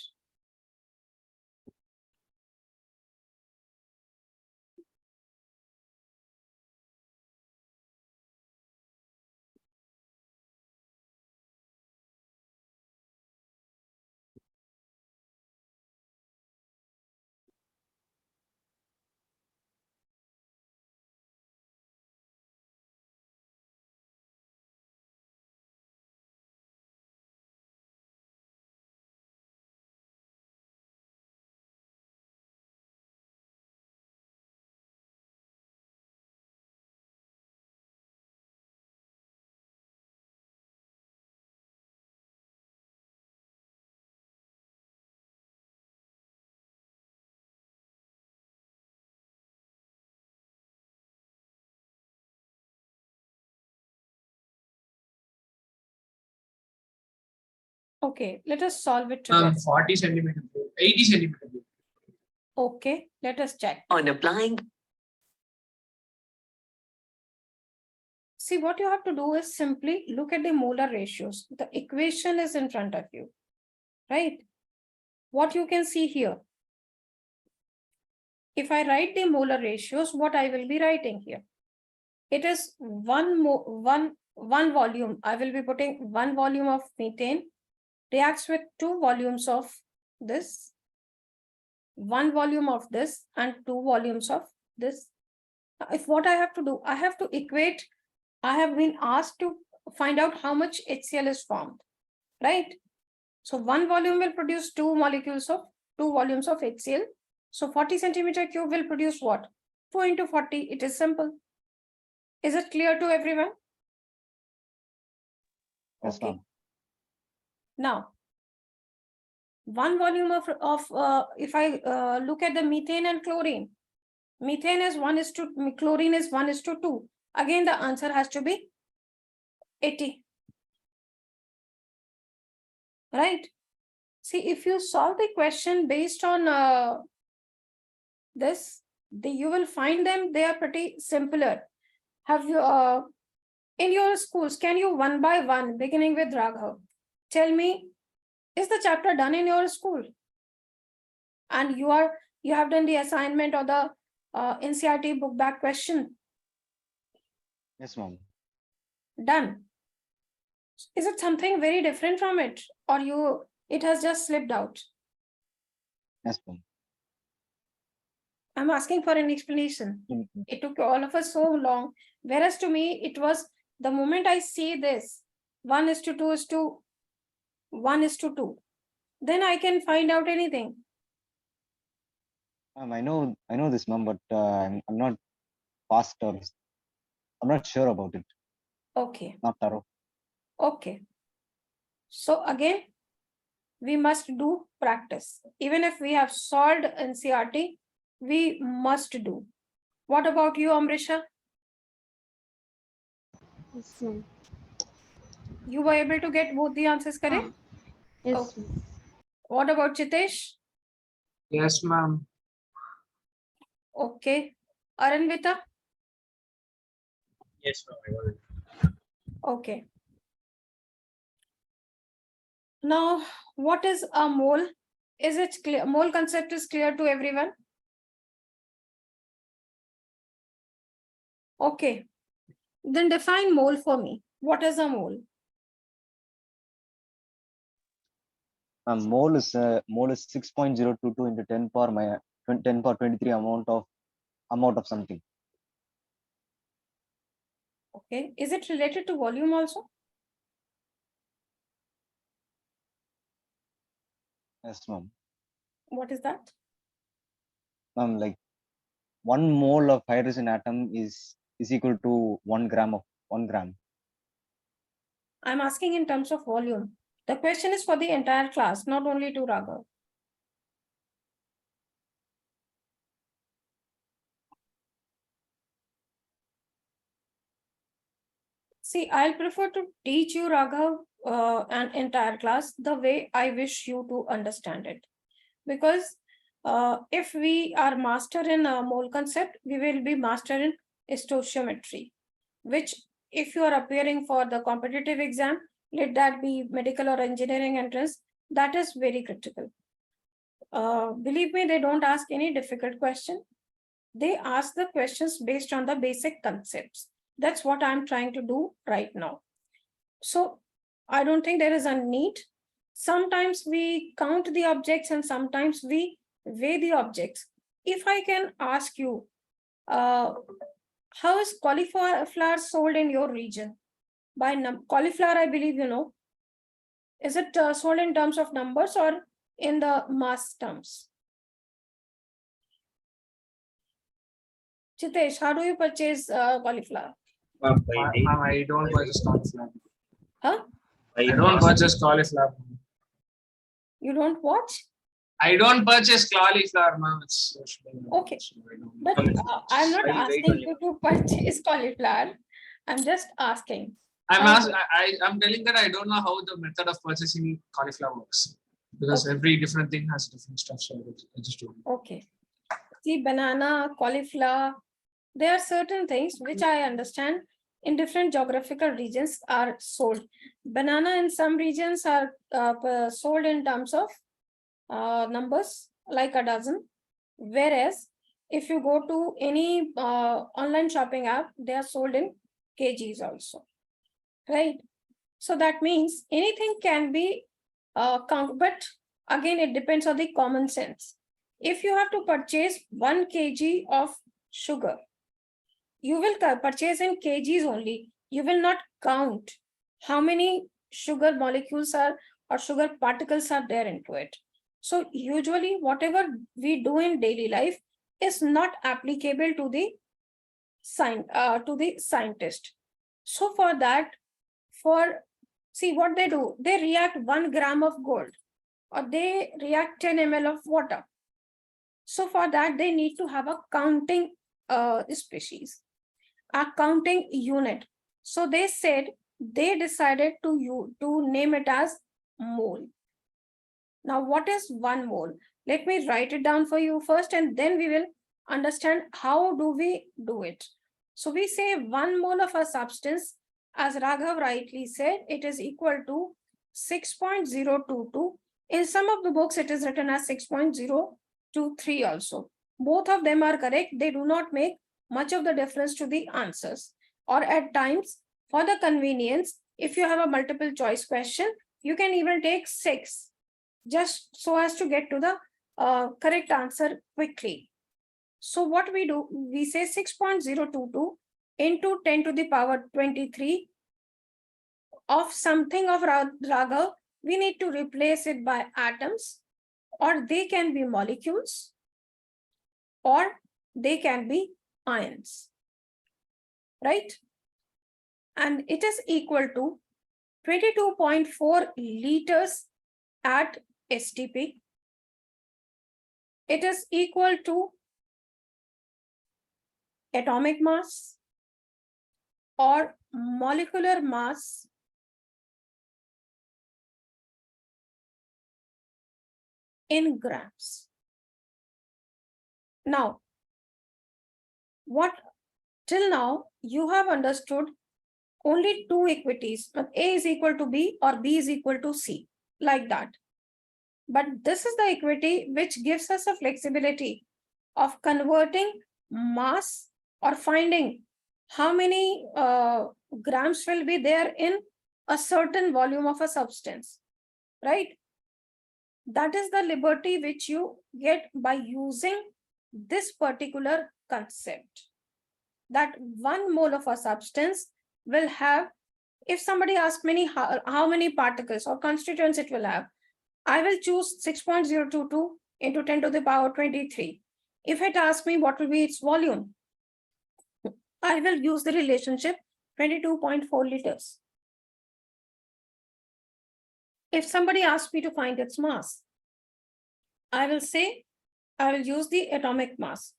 Speaker 1: Okay, let us solve it together.
Speaker 4: 40 centimeter, 80 centimeter.
Speaker 1: Okay, let us check.
Speaker 7: On applying.
Speaker 1: See, what you have to do is simply look at the molar ratios. The equation is in front of you, right? What you can see here, if I write the molar ratios, what I will be writing here? It is one volume. I will be putting 1 volume of methane reacts with 2 volumes of this, 1 volume of this, and 2 volumes of this. If what I have to do, I have to equate. I have been asked to find out how much HCl is formed, right? So 1 volume will produce 2 volumes of HCl. So 40 centimeter cube will produce what? 2 into 40. It is simple. Is it clear to everyone?
Speaker 5: Yes,
Speaker 1: Okay.
Speaker 5: ma'am.
Speaker 1: Now, 1 volume of if I look at the methane and chlorine, methane is 1:, chlorine is 1:2. Again, the answer has to be 80. Right? See, if you solve the question based on this, you will find them, they are pretty simpler. Have you, in your schools, can you one by one, beginning with Raghav, tell me, is the chapter done in your school? And you have done the assignment or the NCERT book back question?
Speaker 5: Yes, ma'am.
Speaker 1: Done. Is it something very different from it, or it has just slipped out?
Speaker 5: Yes, ma'am.
Speaker 1: I'm asking for an explanation.
Speaker 5: Mhm.
Speaker 1: It took all of us so long, whereas to me, it was the moment I see this 1:2 1:2, then I can find out anything.
Speaker 5: Ma'am, I know this, ma'am, but I'm not fast or I'm not sure about it.
Speaker 1: Okay,
Speaker 5: Not thorough.
Speaker 1: okay. So again, we must do practice. Even if we have solved NCERT, we must do. What about you, Amrisha?
Speaker 6: Yes, ma'am.
Speaker 1: You were able to get both the answers correct?
Speaker 6: Yes,
Speaker 1: Okay.
Speaker 6: ma'am.
Speaker 1: What about Chitesh?
Speaker 4: Yes, ma'am.
Speaker 1: Okay. Aranvita?
Speaker 3: Yes, ma'am. I got it.
Speaker 1: Okay. Now, what is a mole? Is it clear? Mole concept is clear to everyone? Okay. Then define mole for me. What is a mole?
Speaker 5: Mole is 6.022 into 10 power 23 amount of something.
Speaker 1: Okay. Is it related to volume also?
Speaker 5: Yes, ma'am.
Speaker 1: What is that?
Speaker 5: Like 1 mole of hydrogen atom is equal to 1 gram of 1 gram.
Speaker 1: I'm asking in terms of volume. The question is for the entire class, not only to Raghav. See, I'll prefer to teach you, Raghav, an entire class the way I wish you to understand it. Because if we are master in a mole concept, we will be master in stoichiometry, which if you are appearing for the competitive exam, let that be medical or engineering entrance, that is very critical. Believe me, they don't ask any difficult question. They ask the questions based on the basic concepts. That's what I'm trying to do right now. So I don't think there is a need. Sometimes we count the objects and sometimes we weigh the objects. If I can ask you, how is cauliflower sold in your region? By cauliflower, I believe you know. Is it sold in terms of numbers or in the mass terms? Chitesh, how do you purchase cauliflower?
Speaker 3: Ma'am, by weight.
Speaker 4: Ma'am, I don't purchase cauliflower.
Speaker 1: Huh?
Speaker 3: By
Speaker 4: I don't
Speaker 3: mass.
Speaker 4: purchase cauliflower.
Speaker 1: You don't watch?
Speaker 4: I don't purchase cauliflower, ma'am. It's
Speaker 1: Okay.
Speaker 4: so I don't-
Speaker 1: But I'm not
Speaker 3: By weight
Speaker 1: asking
Speaker 3: only.
Speaker 1: you to purchase cauliflower. I'm just asking.
Speaker 4: I'm telling that I don't know how the method of purchasing cauliflower works because
Speaker 1: Okay.
Speaker 4: every different thing has different stuff. So I just don't know.
Speaker 1: Okay. See, banana, cauliflower, there are certain things which I understand in different geographical regions are sold. Banana in some regions are sold in terms of numbers, like a dozen. Whereas if you go to any online shopping app, they are sold in kgs also, right? So that means anything can be count, but again, it depends on the common sense. If you have to purchase 1 kg of sugar, you will purchase in kgs only. You will not count how many sugar molecules are or sugar particles are there into it. So usually whatever we do in daily life is not applicable to the scientist. So for that, see what they do, they react 1 gram of gold or they react 10 ml of water. So for that, they need to have a counting species, a counting unit. So they said they decided to name it as mole. Now, what is 1 mole? Let me write it down for you first, and then we will understand how do we do it. So we say 1 mole of a substance, as Raghav rightly said, it is equal to 6.022. In some of the books, it is written as 6.023 also. Both of them are correct. They do not make much of the difference to the answers. Or at times, for the convenience, if you have a multiple choice question, you can even take 6, just so as to get to the correct answer quickly. So what we do, we say 6.022 into 10 to the power 23 of something of Raghav, we need to replace it by atoms, or they can be molecules, or they can be ions, right? And it is equal to 22.4 liters at STP. It is equal to atomic mass or molecular mass in grams. Now, what till now you have understood only 2 equities, A is equal to B or B is equal to C, like that. But this is the equity which gives us a flexibility of converting mass or finding how many grams will be there in a certain volume of a substance, right? That is the liberty which you get by using this particular concept, that 1 mole of a substance will have, if somebody asks me how many particles or constituents it will have, I will choose 6.022 into 10 to the power 23. If it asks me what will be its volume, I will use the relationship 22.4 liters. If somebody asks me to find its mass, I will say, I will use the atomic mass.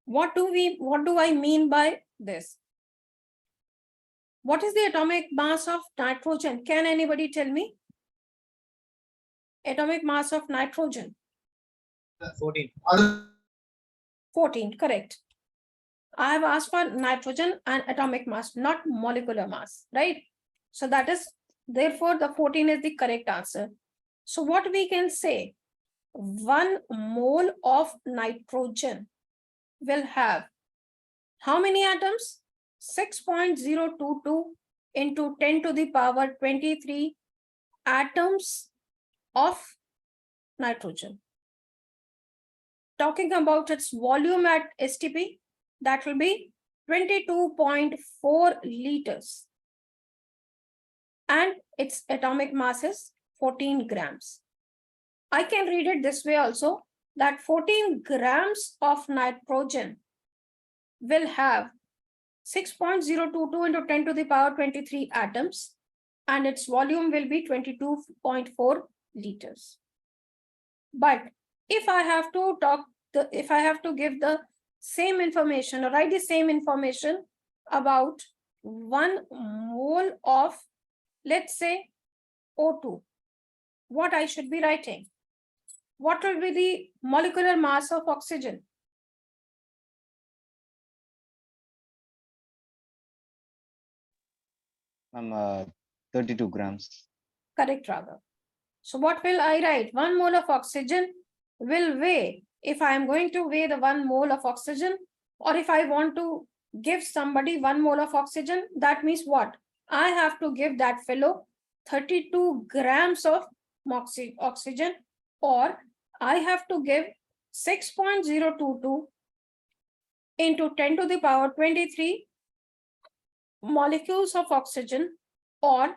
Speaker 1: What do I mean by this? What is the atomic mass of nitrogen? Can anybody tell me? Atomic mass of nitrogen?
Speaker 3: 14.
Speaker 1: 14, correct. I have asked for nitrogen and atomic mass, not molecular mass, right? So that is, therefore, the 14 is the correct answer. So what we can say, 1 mole of nitrogen will have how many atoms? 6.022 into 10 to the power 23 atoms of nitrogen. Talking about its volume at STP, that will be 22.4 liters. And its atomic mass is 14 grams. I can read it this way also, that 14 grams of nitrogen will have 6.022 into 10 to the power 23 atoms, and its volume will be 22.4 liters. But if I have to give the same information or write the same information about 1 mole of, let's say, O2, what I should be writing? What will be the molecular mass of oxygen?
Speaker 5: I'm 32 grams.
Speaker 1: Correct, Raghav. So what will I write? 1 mole of oxygen will weigh if I am going to weigh the 1 mole of oxygen, or if I want to give somebody 1 mole of oxygen, that means what? I have to give that fellow 32 grams of oxygen, or I have to give 6.022 into 10 to the power 23 molecules of oxygen, or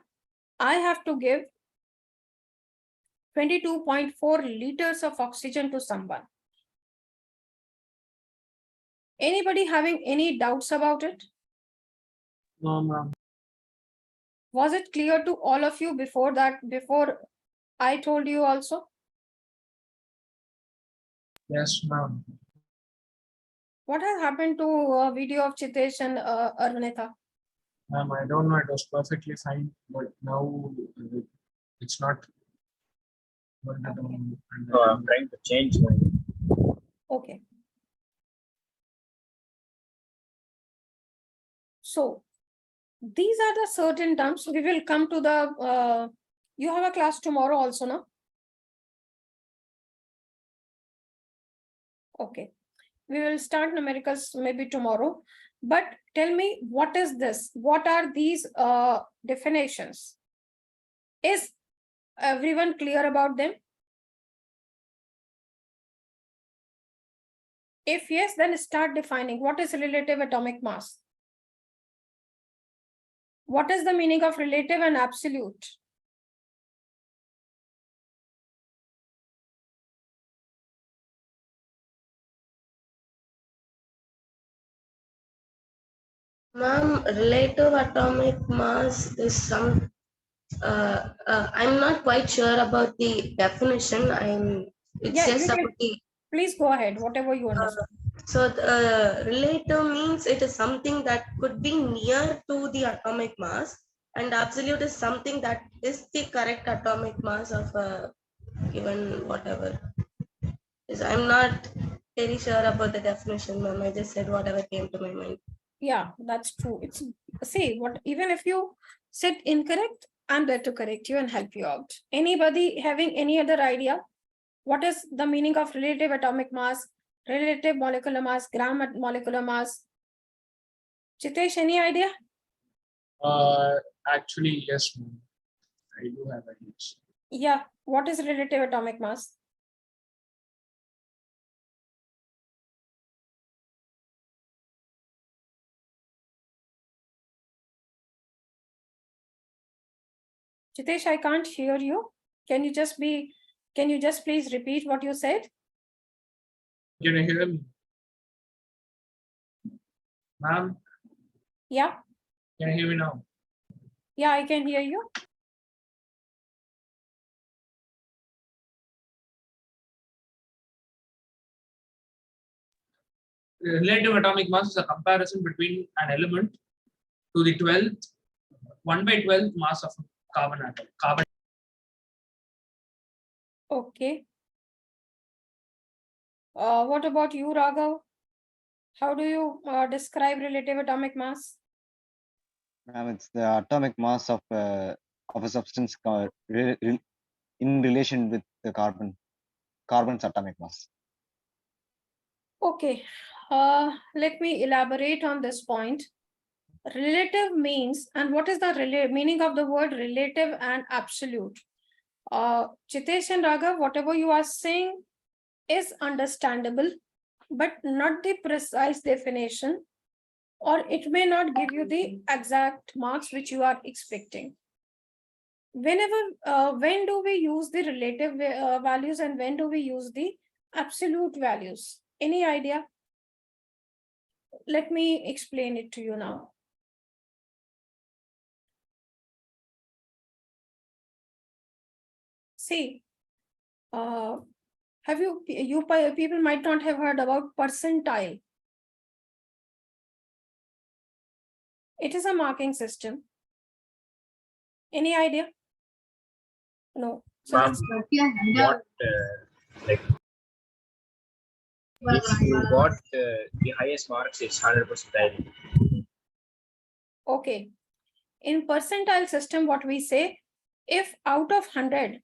Speaker 1: I have to give 22.4 liters of oxygen to someone. Anybody having any doubts about it?
Speaker 4: No, ma'am.
Speaker 1: Was it clear to all of you before that, before I told you also?
Speaker 4: Yes, ma'am.
Speaker 1: What has happened to video of Chitesh and Arunita?
Speaker 4: Ma'am, I don't know. It was perfectly fine, but now it's not.
Speaker 3: No, I'm trying to change my.
Speaker 1: Okay. So these are the certain terms. We will come to the, you have a class tomorrow also, no? Okay. We will start numericals maybe tomorrow. But tell me, what is this? What are these definitions? Is everyone clear about them? If yes, then start defining what is relative atomic mass. What is the meaning of relative and absolute?
Speaker 2: Ma'am, relative atomic mass is some. I'm not quite sure about the definition. It
Speaker 1: Yeah,
Speaker 2: says
Speaker 1: you can-
Speaker 2: about the.
Speaker 1: Please go ahead, whatever you understand.
Speaker 2: So relative means it is something that could be near to the atomic mass, and absolute is something that is the correct atomic mass of a given whatever. I'm not very sure about the definition, ma'am. I just said whatever came to my mind.
Speaker 1: Yeah, that's true. It's, see, what, even if you said incorrect, I'm there to correct you and help you out. Anybody having any other idea? What is the meaning of relative atomic mass, relative molecular mass, gram molecular mass? Chitesh, any idea?
Speaker 4: Actually, yes, ma'am. I do have ideas.
Speaker 1: Yeah, what is relative atomic mass? Chitesh, I can't hear you. Can you just please repeat what you said?
Speaker 4: Can you hear me? Ma'am,
Speaker 1: Yeah,
Speaker 4: can you hear me now?
Speaker 1: yeah, I can hear you.
Speaker 4: Relative atomic mass is a comparison between an element to the 12th, 1/12th mass of a carbon atom.
Speaker 1: Okay. What about you, Raghav? How do you describe relative atomic mass?
Speaker 5: Ma'am, it's the atomic mass of a substance in relation with the carbon's atomic mass.
Speaker 1: Okay, let me elaborate on this point. Relative means, and what is the meaning of the word relative and absolute? Chitesh and Raghav, whatever you are saying is understandable, but not the precise definition, or it may not give you the exact marks which you are expecting. Whenever, when do we use the relative values and when do we use the absolute values? Any idea? Let me explain it to you now. See, have you people might not have heard about percentile. It is a marking system. Any idea? No. So
Speaker 3: Ma'am,
Speaker 1: let's
Speaker 3: what like if you got the highest marks, it's 100%.
Speaker 1: okay. In percentile system, what we say, if out of 100,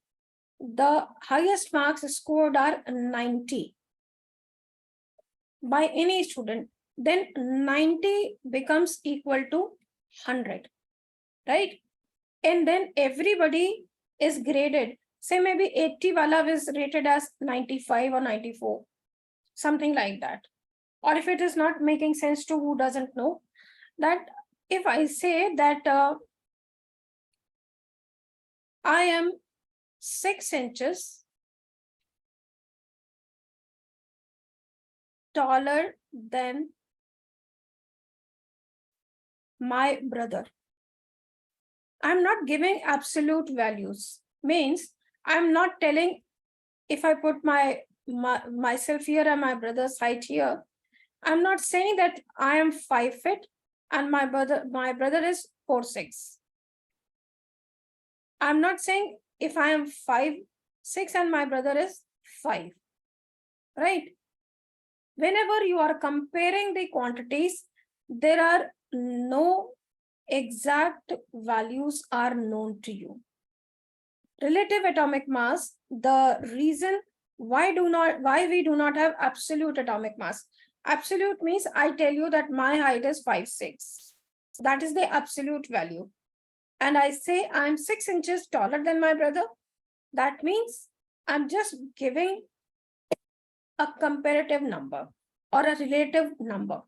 Speaker 1: the highest marks scored are 90. by any student, then 90 becomes equal to 100, right? And then everybody is graded. Say maybe 80 wala is rated as 95 or 94, something like that. Or if it is not making sense to who doesn't know, that if I say that I am 6 inches taller than my brother, I'm not giving absolute values. Means I'm not telling if I put myself here and my brother's height here, I'm not saying that I am 5 feet and my brother is 4'6". I'm not saying if I am 5'6" and my brother is 5, right? Whenever you are comparing the quantities, there are no exact values are known to you. Relative atomic mass, the reason why we do not have absolute atomic mass. Absolute means I tell you that my height is 5'6". That is the absolute value. And I say I'm 6 inches taller than my brother. That means I'm just giving a comparative number or a relative number.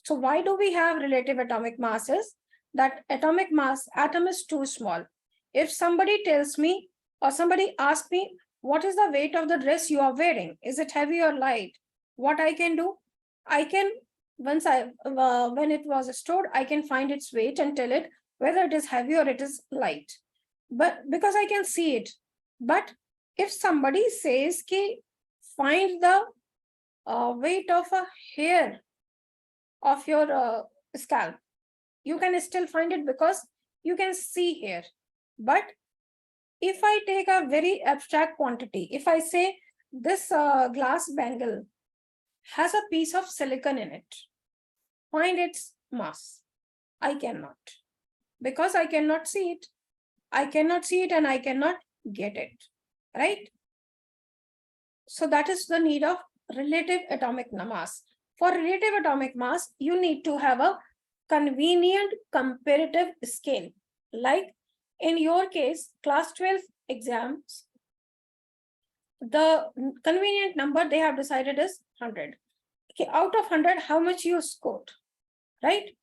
Speaker 1: So why do we have relative atomic masses? That atomic mass, atom is too small. If somebody tells me or somebody asks me, what is the weight of the dress you are wearing? Is it heavy or light? What I can do? I can, when it was stored, I can find its weight and tell it whether it is heavy or it is light. But because I can see it. But if somebody says, ki, find the weight of a hair of your scalp, you can still find it because you can see here. But if I take a very abstract quantity, if I say this glass bangle has a piece of silicon in it, find its mass. I cannot, because I cannot see it. I cannot see it and I cannot get it, right? So that is the need of relative atomic mass. For relative atomic mass, you need to have a convenient comparative scale. Like in your case, class 12 exams, the convenient number they have decided is 100. Okay, out of 100, how much you scored, right?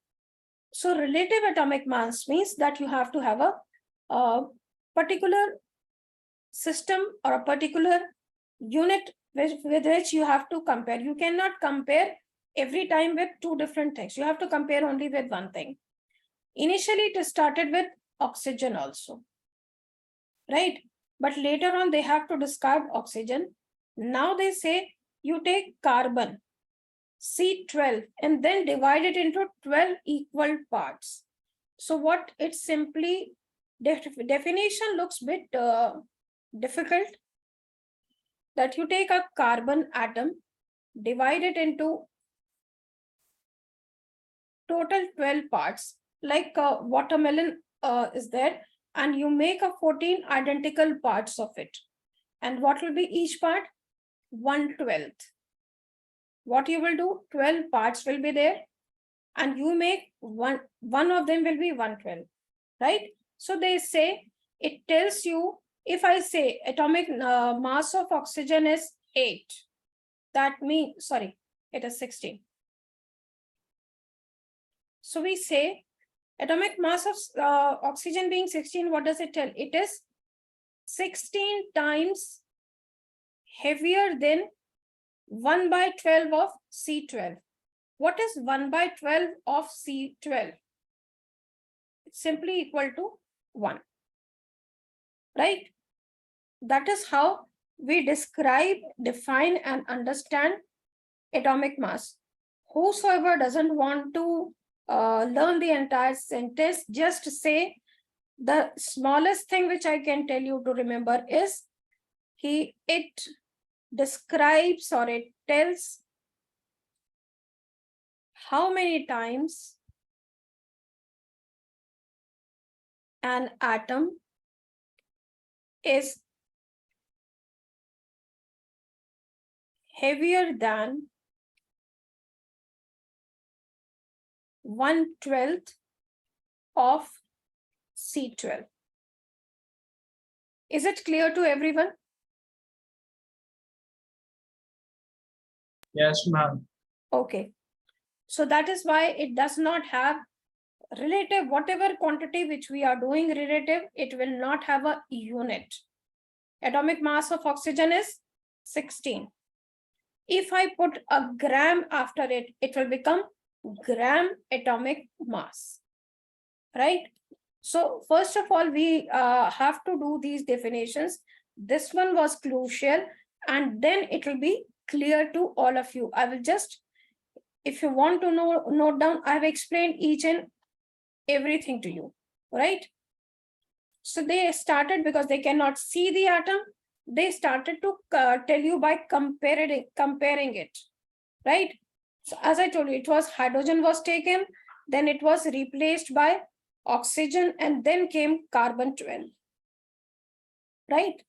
Speaker 1: So relative atomic mass means that you have to have a particular system or a particular unit with which you have to compare. You cannot compare every time with two different things. You have to compare only with one thing. Initially, it started with oxygen also, right? But later on, they have to discard oxygen. Now they say you take carbon, C12, and then divide it into 12 equal parts. So what it simply, definition looks bit difficult, that you take a carbon atom, divide it into total 12 parts, like a watermelon is there, and you make a 14 identical parts of it. And what will be each part? 1/12. What you will do? 12 parts will be there, and you make one of them will be 1/12, right? So they say, it tells you, if I say atomic mass of oxygen is 8, that means, sorry, it is 16. So we say atomic mass of oxygen being 16, what does it tell? It is 16 times heavier than 1/12 of C12. What is 1/12 of C12? It's simply equal to 1, right? That is how we describe, define, and understand atomic mass. Whosoever doesn't want to learn the entire sentence, just say the smallest thing which I can tell you to remember is it describes or it tells how many times an atom is heavier than 1/12 of C12. Is it clear to everyone?
Speaker 4: Yes, ma'am.
Speaker 1: Okay. So that is why it does not have relative, whatever quantity which we are doing relative, it will not have a unit. Atomic mass of oxygen is 16. If I put a gram after it, it will become gram atomic mass, right? So first of all, we have to do these definitions. This one was crucial, and then it will be clear to all of you. I will just, if you want to know, note down, I have explained each and everything to you, right? So they started, because they cannot see the atom, they started to tell you by comparing it, right? So as I told you, it was hydrogen was taken, then it was replaced by oxygen, and then came carbon-12, right?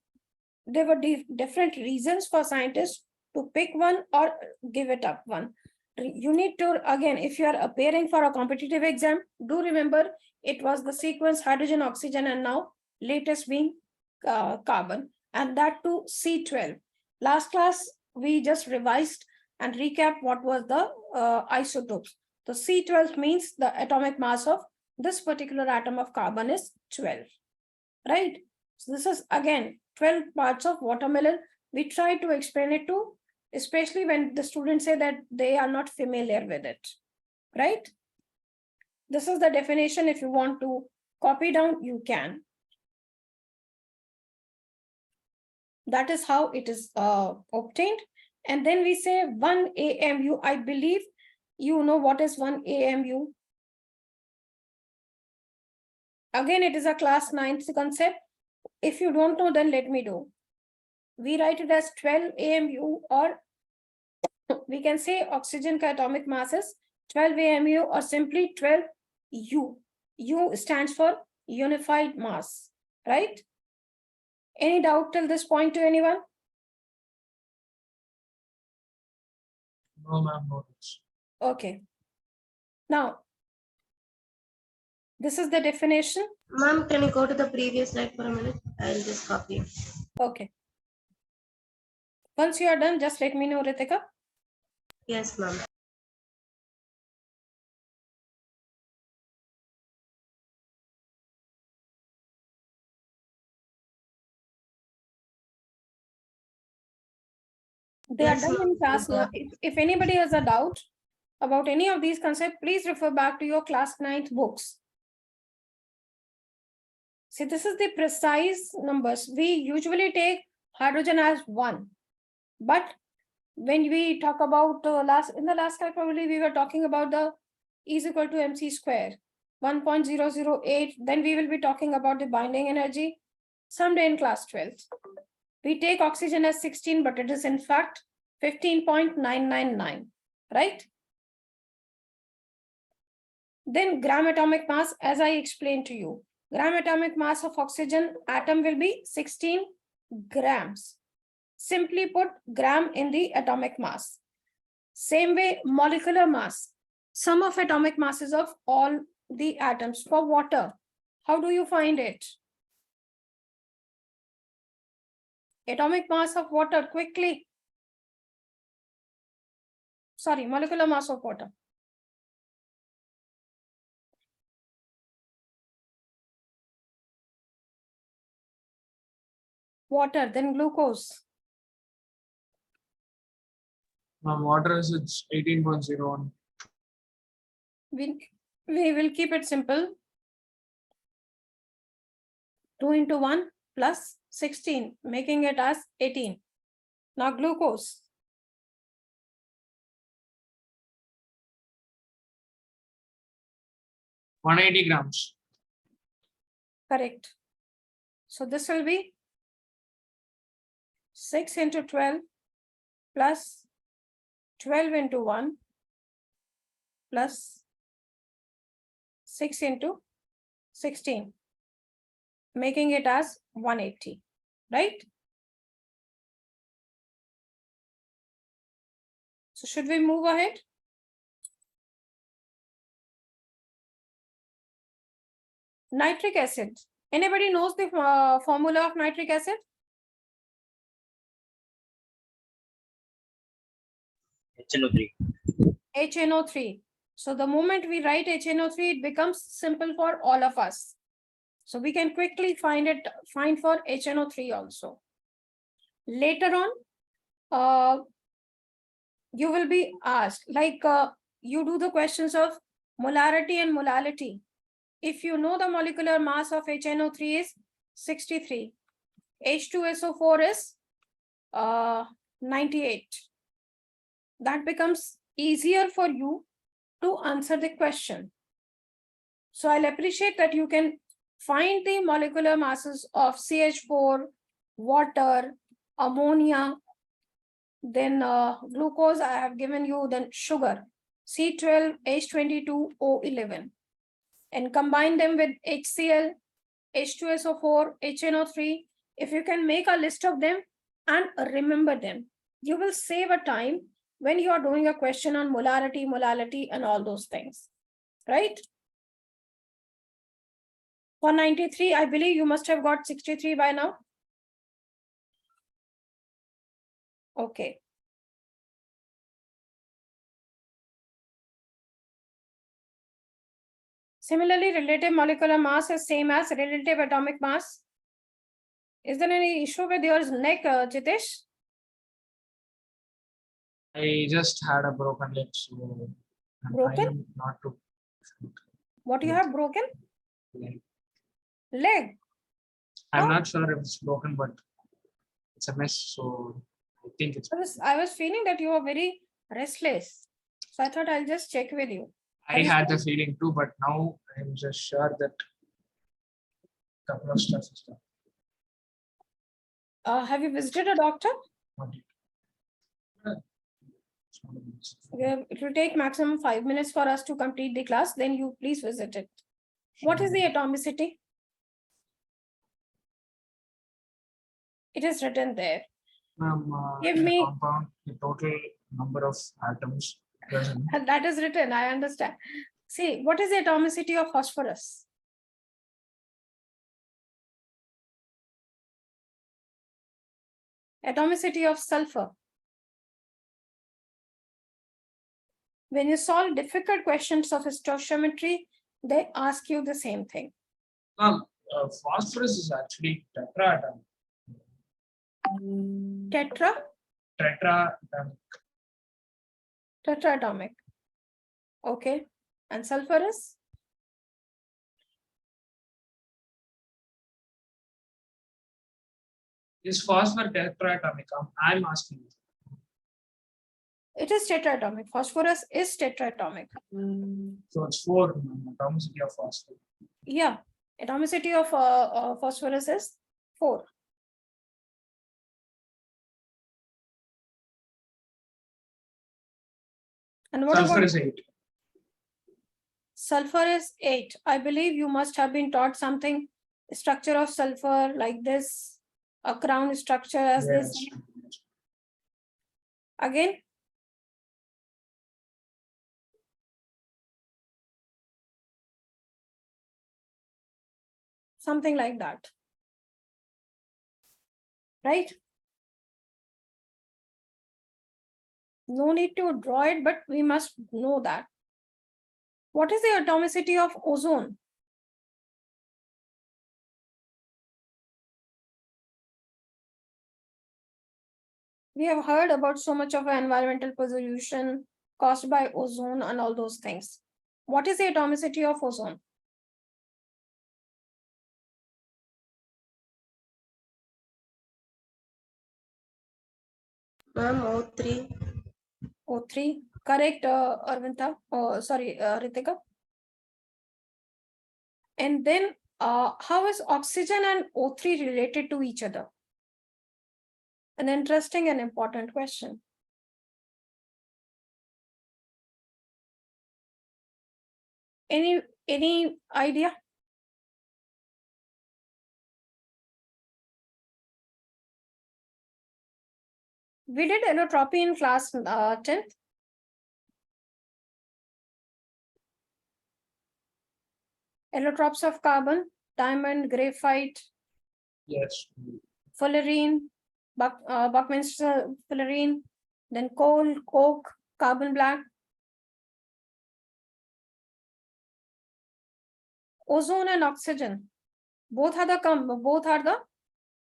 Speaker 1: There were different reasons for scientists to pick one or give it up one. You need to, again, if you are appearing for a competitive exam, do remember it was the sequence hydrogen, oxygen, and now latest being carbon, and that too C12. Last class, we just revised and recap what was the isotopes. The C12 means the atomic mass of this particular atom of carbon is 12, right? So this is again 12 parts of watermelon. We try to explain it to, especially when the students say that they are not familiar with it, right? This is the definition. If you want to copy down, you can. That is how it is obtained. And then we say 1 AMU. I believe you know what is 1 AMU. Again, it is a class 9th concept. If you don't know, then let me do. We write it as 12 AMU, or we can say oxygen ka atomic mass is 12 AMU, or simply 12 U. U stands for unified mass, right? Any doubt till this point to anyone?
Speaker 4: No, ma'am, no.
Speaker 1: Okay. Now, this is the definition.
Speaker 2: Ma'am, can you go to the previous slide for a minute? I'll just copy it.
Speaker 1: Okay. Once you are done, just let me know, Ritika.
Speaker 2: Yes, ma'am.
Speaker 1: They are
Speaker 2: Yes,
Speaker 1: done in
Speaker 2: ma'am.
Speaker 1: class now. If anybody has a doubt about any of these concepts, please refer back to your class 9th books. See, this is the precise numbers. We usually take hydrogen as 1. But when we talk about in the last class, probably we were talking about the E is equal to mc square, 1.008. Then we will be talking about the binding energy someday in class 12. We take oxygen as 16, but it is in fact 15.999, right? Then gram atomic mass, as I explained to you, gram atomic mass of oxygen atom will be 16 grams. Simply put, gram in the atomic mass. Same way, molecular mass, sum of atomic masses of all the atoms. For water, how do you find it? Atomic mass of water, quickly. Sorry, molecular mass of water. Water, then glucose.
Speaker 4: Ma'am, water is it's 18.01.
Speaker 1: We will keep it simple. 2 into 1 plus 16, making it as 18. Now glucose.
Speaker 4: — 180 grams.
Speaker 1: Correct. So this will be 6 into 12 plus 12 into 1 plus 6 into 16, making it as 180, right? So should we move ahead? Nitric acid. Anybody knows the formula of nitric acid?
Speaker 3: HNO3.
Speaker 1: HNO3. So the moment we write HNO3, it becomes simple for all of us. So we can quickly find for HNO3 also. Later on, you will be asked, like you do the questions of molarity and molality. If you know the molecular mass of HNO3 is 63, H2SO4 is 98. That becomes easier for you to answer the question. So I'll appreciate that you can find the molecular masses of CH4, water, ammonia, then glucose I have given you, then sugar, C12H22O11, and combine them with HCl, H2SO4, HNO3. If you can make a list of them and remember them, you will save a time when you are doing a question on molality, and all those things, right? For 93, I believe you must have got 63 by now. Okay. Similarly, relative molecular mass is same as relative atomic mass. Is there any issue with your neck, Jitesh?
Speaker 4: I just had a broken leg, so I'm
Speaker 1: Broken?
Speaker 4: trying not to.
Speaker 1: What you
Speaker 4: Yes.
Speaker 1: have broken?
Speaker 4: Leg.
Speaker 1: Leg.
Speaker 4: I'm
Speaker 1: Oh.
Speaker 4: not sure if it's broken, but it's a mess. So I think it's.
Speaker 1: I was feeling that you were very restless. So I thought I'll just check with you.
Speaker 4: I had the feeling too, but now I'm just sure that couple of stuff is done.
Speaker 1: Have you visited a doctor?
Speaker 4: Not yet. It's not a mess.
Speaker 1: It will take maximum 5 minutes for us to complete the class. Then you please visit it. What is the atomicity? It is written there. Give
Speaker 4: In a
Speaker 1: me-
Speaker 4: compound, the total number of atoms present.
Speaker 1: And that is written, I understand. See, what is the atomicity of phosphorus? Atomicity of sulfur. When you solve difficult questions of stoichiometry, they ask you the same thing.
Speaker 4: Phosphorus is actually tetraatomic. Tetraatomic.
Speaker 1: Tetraatomic. Okay. And sulfur is?
Speaker 4: Is phosphor tetraatomic? I'm asking you.
Speaker 1: It is tetraatomic. Phosphorus is tetraatomic.
Speaker 4: So it's 4 atomicity of phosphor.
Speaker 1: Yeah. Atomicity of phosphorus is 4. And what
Speaker 4: Sulfur
Speaker 1: about
Speaker 4: is 8.
Speaker 1: sulfur is 8. I believe you must have been taught something, structure of sulfur like this, a crown structure as this.
Speaker 4: Yes.
Speaker 1: Again, something like that. Right? No need to draw it, but we must know that. What is the atomicity of ozone? We have heard about so much of environmental pollution caused by ozone and all those things. What is the atomicity of ozone?
Speaker 2: Ma'am, O3.
Speaker 1: O3, correct, Arvinda. Oh, sorry, Ritika. And then, how is oxygen and O3 related to each other? An interesting and important question. Any idea? We did allotropy in class 10th. Allotropes of carbon, diamond, graphite,
Speaker 4: Yes.
Speaker 1: fullerene, Buckminster fullerene, then coal, coke, carbon black. Ozone and oxygen, both are the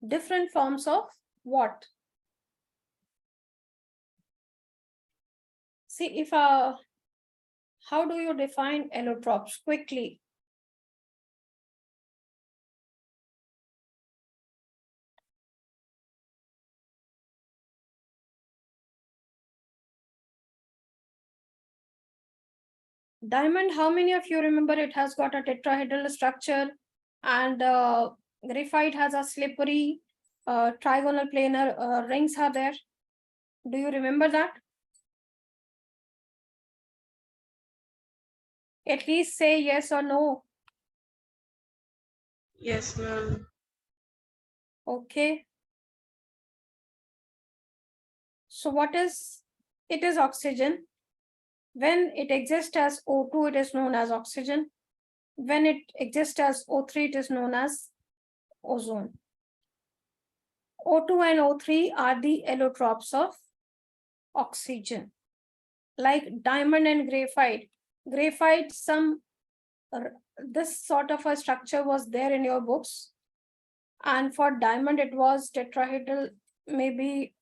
Speaker 1: different forms of what? See, if how do you define allotropes quickly? Diamond, how many of you remember it has got a tetrahedral structure, and graphite has a slippery trigonal planar rings are there? Do you remember that? At least say yes or no.
Speaker 2: Yes, ma'am.
Speaker 1: Okay. So what is, it is oxygen. When it exists as O2, it is known as oxygen. When it exists as O3, it is known as ozone. O2 and O3 are the allotropes of oxygen. Like diamond and graphite. Graphite, this sort of a structure was there in your books. And for diamond, it was tetrahedral, maybe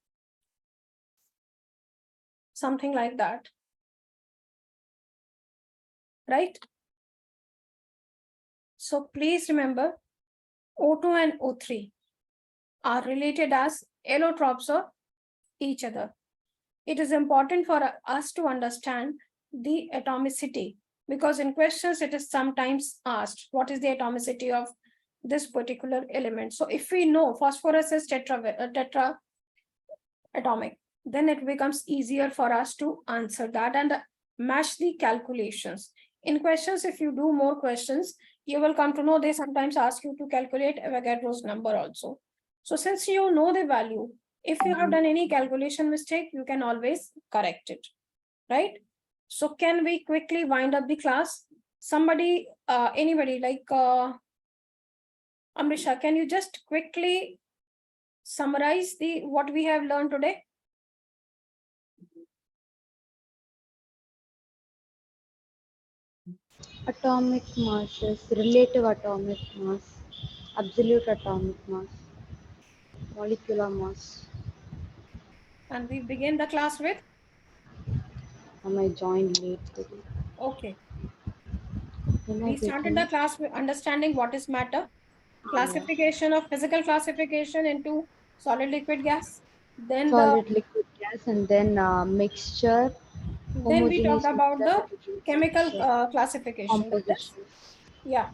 Speaker 1: something like that. Right? So please remember, O2 and O3 are related as allotropes of each other. It is important for us to understand the atomicity, because in questions it is sometimes asked, what is the atomicity of this particular element? So if we know phosphorus is tetra atomic, then it becomes easier for us to answer that and match the calculations. In questions, if you do more questions, you will come to know they sometimes ask you to calculate Avogadro's number also. So since you know the value, if you have done any calculation mistake, you can always correct it, right? So can we quickly wind up the class? Somebody, anybody like Amrisha, can you just quickly summarize what we have learned today?
Speaker 6: Atomic masses, relative atomic mass, absolute atomic mass, molecular mass.
Speaker 1: And we begin the class with,
Speaker 6: I joined late today.
Speaker 1: okay.
Speaker 6: When I
Speaker 1: We started
Speaker 6: begin,
Speaker 1: the class with understanding what is matter, classification of physical classification into solid, liquid, gas. Then
Speaker 6: solid, liquid, gas, and then mixture,
Speaker 1: then we talked
Speaker 6: homogeneous
Speaker 1: about
Speaker 6: mixture,
Speaker 1: the
Speaker 6: heterogeneous
Speaker 1: chemical
Speaker 6: mixture,
Speaker 1: classification. That is,
Speaker 6: compositions.
Speaker 1: yeah,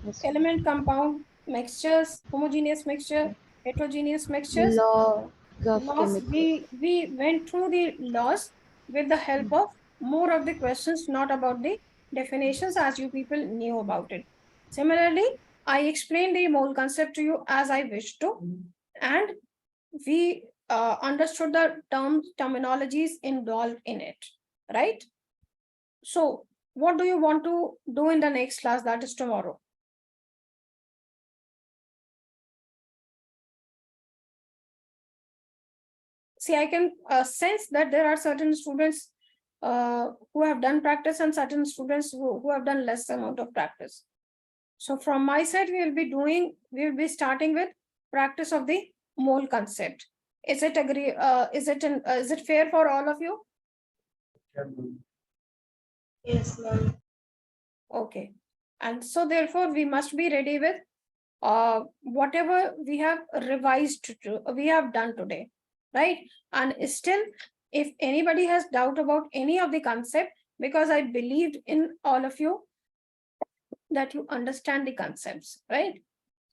Speaker 6: Yes.
Speaker 1: element, compound, mixtures, homogeneous mixture, heterogeneous mixtures.
Speaker 6: Law of
Speaker 1: Laws,
Speaker 6: chemistry.
Speaker 1: we went through the laws with the help of more of the questions, not about the definitions, as you people knew about it. Similarly, I explained the mole concept to you as I wished to, and we understood the terminologies involved in it, right? So what do you want to do in the next class, that is tomorrow? See, I can sense that there are certain students who have done practice and certain students who have done less amount of practice. So from my side, we will be starting with practice of the mole concept. Is it is it fair for all of you?
Speaker 2: Yes, ma'am.
Speaker 1: Okay. And so therefore we must be ready with whatever we have we have done today, right? And still, if anybody has doubt about any of the concept, because I believed in all of you that you understand the concepts, right?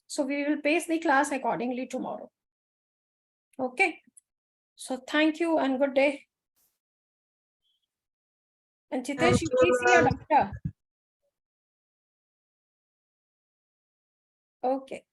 Speaker 1: So we will pace the class accordingly tomorrow. Okay. So thank you and good day. And Chitesh,
Speaker 2: Thank
Speaker 1: you
Speaker 2: you,
Speaker 1: please see your
Speaker 2: ma'am.
Speaker 1: doctor. Okay.